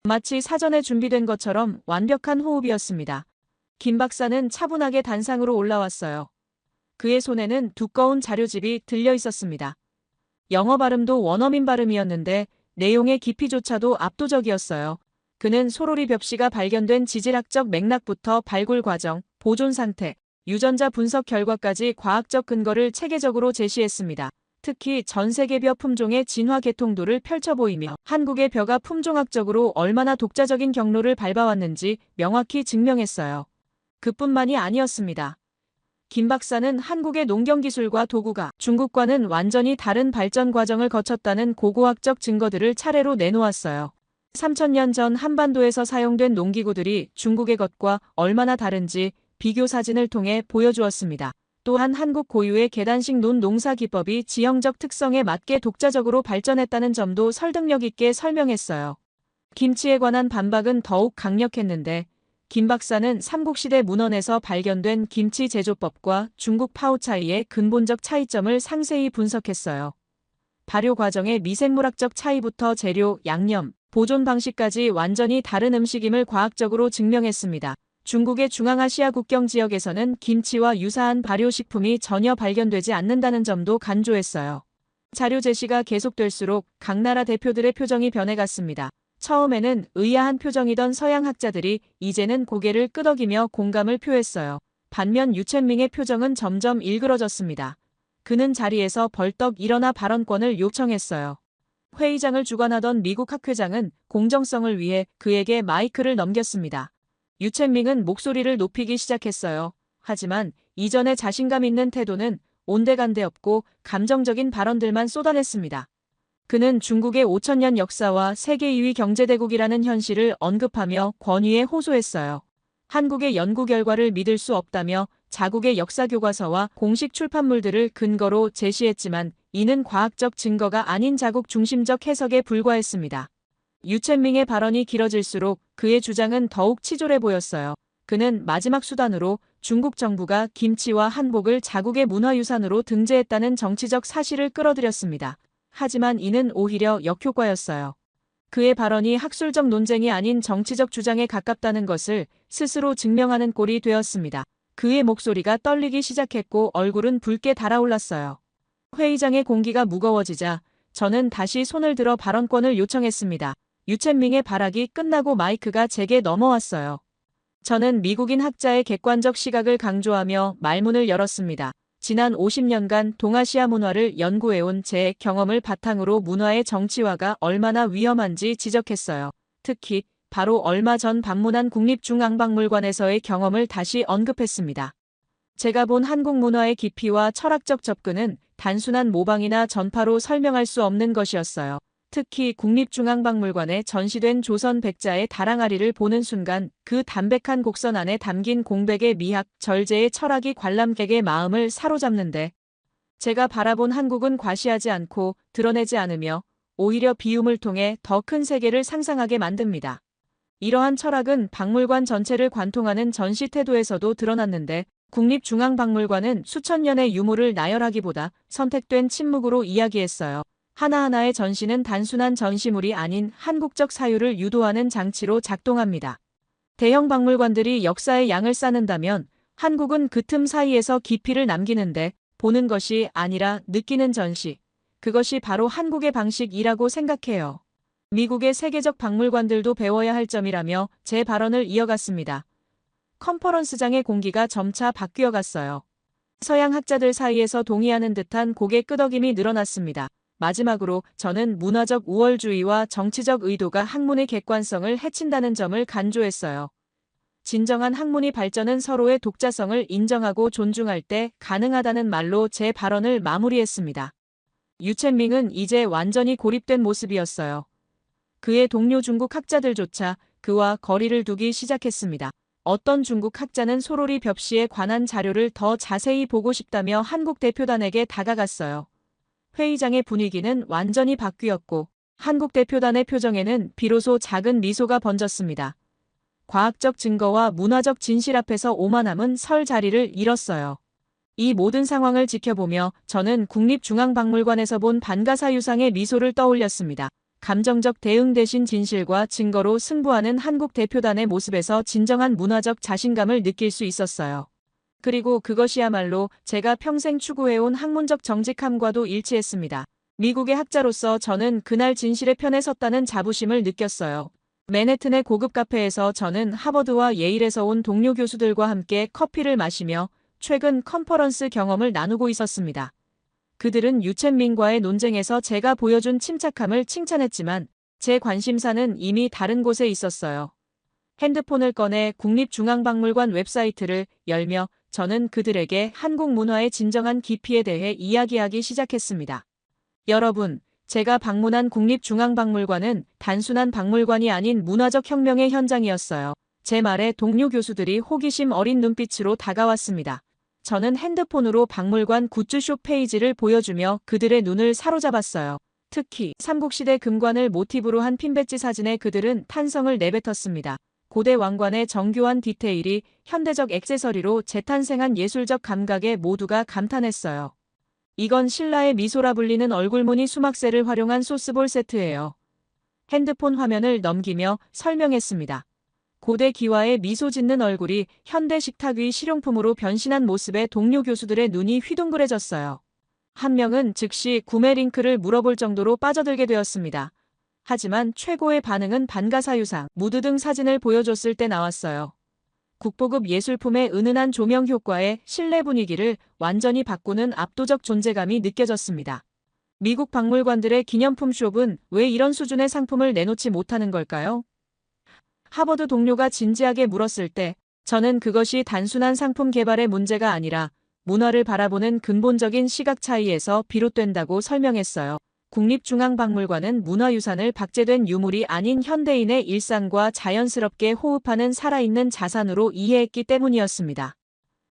마치 사전에 준비된 것처럼 완벽한 호흡이었습니다. 김 박사는 차분하게 단상으로 올라왔어요. 그의 손에는 두꺼운 자료집이 들려 있었습니다. 영어 발음도 원어민 발음이었는데 내용의 깊이조차도 압도적이었어요. 그는 소로리 벽시가 발견된 지질학적 맥락부터 발굴 과정, 보존 상태, 유전자 분석 결과까지 과학적 근거를 체계적으로 제시했습니다. 특히 전 세계 벼 품종의 진화 계통도를 펼쳐 보이며 한국의 벼가 품종학적으로 얼마나 독자적인 경로를 밟아왔는지 명확히 증명했어요. 그뿐만이 아니었습니다. 김 박사는 한국의 농경기술과 도구가 중국과는 완전히 다른 발전 과정을 거쳤다는 고고학적 증거들을 차례로 내놓았어요. 3,000년 전 한반도에서 사용된 농기구들이 중국의 것과 얼마나 다른지 비교 사진을 통해 보여주었습니다. 또한 한국 고유의 계단식 농사 기법이 지형적 특성에 맞게 독자적으로 발전했다는 점도 설득력 있게 설명했어요. 김치에 관한 반박은 더욱 강력했는데 김 박사는 삼국시대 문헌에서 발견된 김치 제조법과 중국 파오차이의 근본적 차이점을 상세히 분석했어요. 발효 과정의 미생물학적 차이부터 재료, 양념, 보존 방식까지 완전히 다른 음식임을 과학적으로 증명했습니다. 중국의 중앙아시아 국경 지역에서는 김치와 유사한 발효식품이 전혀 발견되지 않는다는 점도 강조했어요. 자료 제시가 계속될수록 각 나라 대표들의 표정이 변해갔습니다. 처음에는 의아한 표정이던 서양 학자들이 이제는 고개를 끄덕이며 공감을 표했어요. 반면 유첸밍의 표정은 점점 일그러졌습니다. 그는 자리에서 벌떡 일어나 발언권을 요청했어요. 회의장을 주관하던 미국 학회장은 공정성을 위해 그에게 마이크를 넘겼습니다. 유첸밍은 목소리를 높이기 시작했어요. 하지만 이전의 자신감 있는 태도는 온데간데 없고 감정적인 발언들만 쏟아냈습니다. 그는 중국의 5,000년 역사와 세계 2위 경제대국이라는 현실을 언급하며 권위에 호소했어요. 한국의 연구 결과를 믿을 수 없다며 자국의 역사교과서와 공식 출판물들을 근거로 제시했지만 이는 과학적 증거가 아닌 자국 중심적 해석에 불과했습니다. 유첸밍의 발언이 길어질수록 그의 주장은 더욱 치졸해 보였어요. 그는 마지막 수단으로 중국 정부가 김치와 한복을 자국의 문화유산으로 등재했다는 정치적 사실을 끌어들였습니다. 하지만 이는 오히려 역효과였어요. 그의 발언이 학술적 논쟁이 아닌 정치적 주장에 가깝다는 것을 스스로 증명하는 꼴이 되었습니다. 그의 목소리가 떨리기 시작했고 얼굴은 붉게 달아올랐어요. 회의장의 공기가 무거워지자 저는 다시 손을 들어 발언권을 요청했습니다. 유첸밍의 발악이 끝나고 마이크가 제게 넘어왔어요. 저는 미국인 학자의 객관적 시각을 강조하며 말문을 열었습니다. 지난 50년간 동아시아 문화를 연구해온 제 경험을 바탕으로 문화의 정치화가 얼마나 위험한지 지적했어요. 특히 바로 얼마 전 방문한 국립중앙박물관에서의 경험을 다시 언급했습니다. 제가 본 한국 문화의 깊이와 철학적 접근은 단순한 모방이나 전파로 설명할 수 없는 것이었어요. 특히 국립중앙박물관에 전시된 조선 백자의 다랑아리를 보는 순간 그 담백한 곡선 안에 담긴 공백의 미학, 절제의 철학이 관람객의 마음을 사로잡는데 제가 바라본 한국은 과시하지 않고 드러내지 않으며 오히려 비움을 통해 더 큰 세계를 상상하게 만듭니다. 이러한 철학은 박물관 전체를 관통하는 전시 태도에서도 드러났는데 국립중앙박물관은 수천 년의 유물을 나열하기보다 선택된 침묵으로 이야기했어요. 하나하나의 전시는 단순한 전시물이 아닌 한국적 사유를 유도하는 장치로 작동합니다. 대형 박물관들이 역사의 양을 쌓는다면 한국은 그 틈 사이에서 깊이를 남기는데 보는 것이 아니라 느끼는 전시. 그것이 바로 한국의 방식이라고 생각해요. 미국의 세계적 박물관들도 배워야 할 점이라며 제 발언을 이어갔습니다. 컨퍼런스장의 공기가 점차 바뀌어 갔어요. 서양 학자들 사이에서 동의하는 듯한 고개 끄덕임이 늘어났습니다. 마지막으로 저는 문화적 우월주의와 정치적 의도가 학문의 객관성을 해친다는 점을 강조했어요. 진정한 학문의 발전은 서로의 독자성을 인정하고 존중할 때 가능하다는 말로 제 발언을 마무리했습니다. 유첸밍은 이제 완전히 고립된 모습이었어요. 그의 동료 중국 학자들조차 그와 거리를 두기 시작했습니다. 어떤 중국 학자는 소로리 벽시에 관한 자료를 더 자세히 보고 싶다며 한국 대표단에게 다가갔어요. 회의장의 분위기는 완전히 바뀌었고 한국 대표단의 표정에는 비로소 작은 미소가 번졌습니다. 과학적 증거와 문화적 진실 앞에서 오만함은 설 자리를 잃었어요. 이 모든 상황을 지켜보며 저는 국립중앙박물관에서 본 반가사유상의 미소를 떠올렸습니다. 감정적 대응 대신 진실과 증거로 승부하는 한국 대표단의 모습에서 진정한 문화적 자신감을 느낄 수 있었어요. 그리고 그것이야말로 제가 평생 추구해온 학문적 정직함과도 일치했습니다. 미국의 학자로서 저는 그날 진실의 편에 섰다는 자부심을 느꼈어요. 맨해튼의 고급 카페에서 저는 하버드와 예일에서 온 동료 교수들과 함께 커피를 마시며 최근 컨퍼런스 경험을 나누고 있었습니다. 그들은 유첸민과의 논쟁에서 제가 보여준 침착함을 칭찬했지만 제 관심사는 이미 다른 곳에 있었어요. 핸드폰을 꺼내 국립중앙박물관 웹사이트를 열며 저는 그들에게 한국 문화의 진정한 깊이에 대해 이야기하기 시작했습니다. 여러분, 제가 방문한 국립중앙박물관은 단순한 박물관이 아닌 문화적 혁명의 현장이었어요. 제 말에 동료 교수들이 호기심 어린 눈빛으로 다가왔습니다. 저는 핸드폰으로 박물관 굿즈숍 페이지를 보여주며 그들의 눈을 사로잡았어요. 특히 삼국시대 금관을 모티브로 한 핀배지 사진에 그들은 탄성을 내뱉었습니다. 고대 왕관의 정교한 디테일이 현대적 액세서리로 재탄생한 예술적 감각에 모두가 감탄했어요. 이건 신라의 미소라 불리는 얼굴무늬 수막새를 활용한 소스볼 세트예요. 핸드폰 화면을 넘기며 설명했습니다. 고대 기와의 미소 짓는 얼굴이 현대 식탁 위 실용품으로 변신한 모습에 동료 교수들의 눈이 휘둥그레졌어요. 한 명은 즉시 구매 링크를 물어볼 정도로 빠져들게 되었습니다. 하지만 최고의 반응은 반가사유상, 무드 등 사진을 보여줬을 때 나왔어요. 국보급 예술품의 은은한 조명 효과에 실내 분위기를 완전히 바꾸는 압도적 존재감이 느껴졌습니다. 미국 박물관들의 기념품 숍은 왜 이런 수준의 상품을 내놓지 못하는 걸까요? 하버드 동료가 진지하게 물었을 때 저는 그것이 단순한 상품 개발의 문제가 아니라 문화를 바라보는 근본적인 시각 차이에서 비롯된다고 설명했어요. 국립중앙박물관은 문화유산을 박제된 유물이 아닌 현대인의 일상과 자연스럽게 호흡하는 살아있는 자산으로 이해했기 때문이었습니다.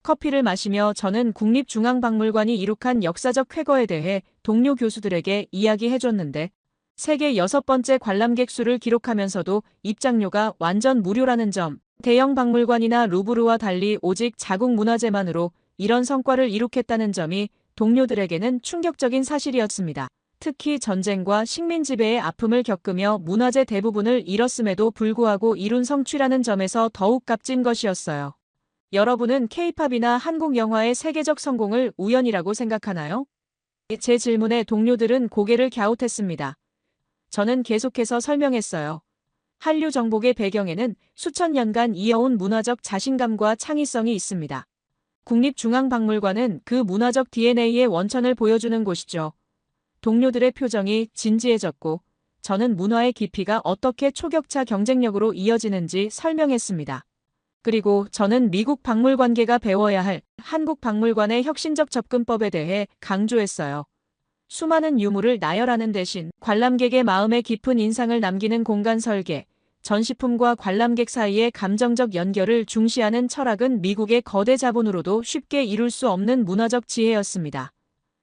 커피를 마시며 저는 국립중앙박물관이 이룩한 역사적 쾌거에 대해 동료 교수들에게 이야기해줬는데 세계 6번째 관람객 수를 기록하면서도 입장료가 완전 무료라는 점, 대형 박물관이나 루브르와 달리 오직 자국 문화재만으로 이런 성과를 이룩했다는 점이 동료들에게는 충격적인 사실이었습니다. 특히 전쟁과 식민 지배의 아픔을 겪으며 문화재 대부분을 잃었음에도 불구하고 이룬 성취라는 점에서 더욱 값진 것이었어요. 여러분은 K-팝이나 한국 영화의 세계적 성공을 우연이라고 생각하나요? 제 질문에 동료들은 고개를 갸웃했습니다. 저는 계속해서 설명했어요. 한류 정복의 배경에는 수천 년간 이어온 문화적 자신감과 창의성이 있습니다. 국립중앙박물관은 그 문화적 DNA의 원천을 보여주는 곳이죠. 동료들의 표정이 진지해졌고 저는 문화의 깊이가 어떻게 초격차 경쟁력으로 이어지는지 설명했습니다. 그리고 저는 미국 박물관계가 배워야 할 한국 박물관의 혁신적 접근법에 대해 강조했어요. 수많은 유물을 나열하는 대신 관람객의 마음에 깊은 인상을 남기는 공간 설계, 전시품과 관람객 사이의 감정적 연결을 중시하는 철학은 미국의 거대 자본으로도 쉽게 이룰 수 없는 문화적 지혜였습니다.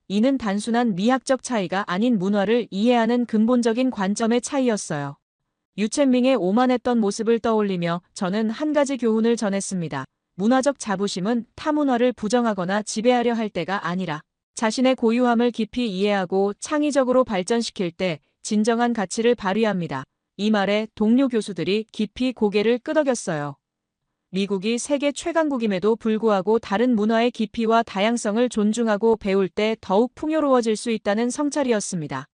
이는 단순한 미학적 차이가 아닌 문화를 이해하는 근본적인 관점의 차이였어요. 유첸밍의 오만했던 모습을 떠올리며 저는 한 가지 교훈을 전했습니다. 문화적 자부심은 타문화를 부정하거나 지배하려 할 때가 아니라 자신의 고유함을 깊이 이해하고 창의적으로 발전시킬 때 진정한 가치를 발휘합니다. 이 말에 동료 교수들이 깊이 고개를 끄덕였어요. 미국이 세계 최강국임에도 불구하고 다른 문화의 깊이와 다양성을 존중하고 배울 때 더욱 풍요로워질 수 있다는 성찰이었습니다.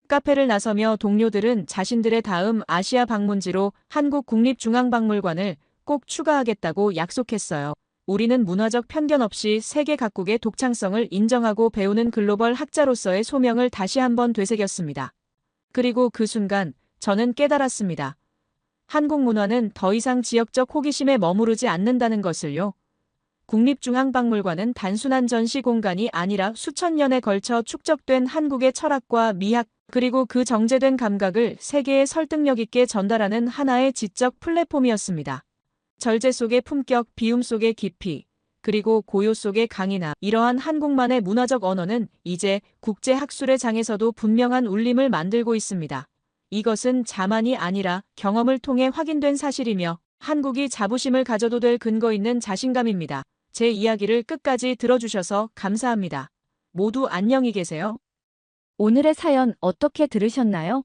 카페를 나서며 동료들은 자신들의 다음 아시아 방문지로 한국국립중앙박물관을 꼭 추가하겠다고 약속했어요. 우리는 문화적 편견 없이 세계 각국의 독창성을 인정하고 배우는 글로벌 학자로서의 소명을 다시 한번 되새겼습니다. 그리고 그 순간 저는 깨달았습니다. 한국 문화는 더 이상 지역적 호기심에 머무르지 않는다는 것을요. 국립중앙박물관은 단순한 전시 공간이 아니라 수천 년에 걸쳐 축적된 한국의 철학과 미학, 그리고 그 정제된 감각을 세계에 설득력 있게 전달하는 하나의 지적 플랫폼이었습니다. 절제 속의 품격, 비움 속의 깊이, 그리고 고요 속의 강인함, 이러한 한국만의 문화적 언어는 이제 국제학술의 장에서도 분명한 울림을 만들고 있습니다. 이것은 자만이 아니라 경험을 통해 확인된 사실이며 한국이 자부심을 가져도 될 근거 있는 자신감입니다. 제 이야기를 끝까지 들어주셔서 감사합니다. 모두 안녕히 계세요.
오늘의 사연 어떻게 들으셨나요?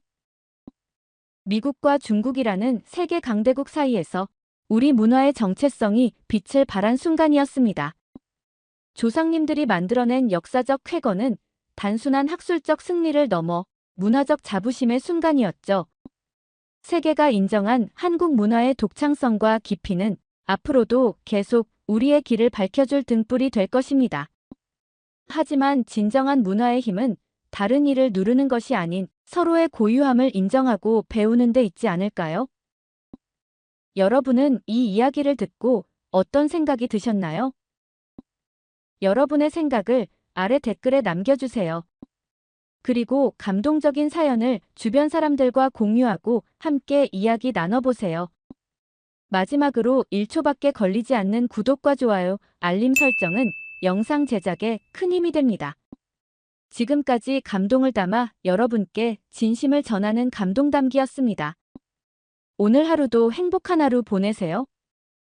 미국과 중국이라는 세계 강대국 사이에서 우리 문화의 정체성이 빛을 발한 순간이었습니다. 조상님들이 만들어낸 역사적 쾌거는 단순한 학술적 승리를 넘어 문화적 자부심의 순간이었죠. 세계가 인정한 한국 문화의 독창성과 깊이는 앞으로도 계속 우리의 길을 밝혀줄 등불이 될 것입니다. 하지만 진정한 문화의 힘은 다른 이를 누르는 것이 아닌 서로의 고유함을 인정하고 배우는 데 있지 않을까요? 여러분은 이 이야기를 듣고 어떤 생각이 드셨나요? 여러분의 생각을 아래 댓글에 남겨주세요. 그리고 감동적인 사연을 주변 사람들과 공유하고 함께 이야기 나눠보세요. 마지막으로 1초밖에 걸리지 않는 구독과 좋아요, 알림 설정은 영상 제작에 큰 힘이 됩니다. 지금까지 감동을 담아 여러분께 진심을 전하는 감동담기였습니다. 오늘 하루도 행복한 하루 보내세요.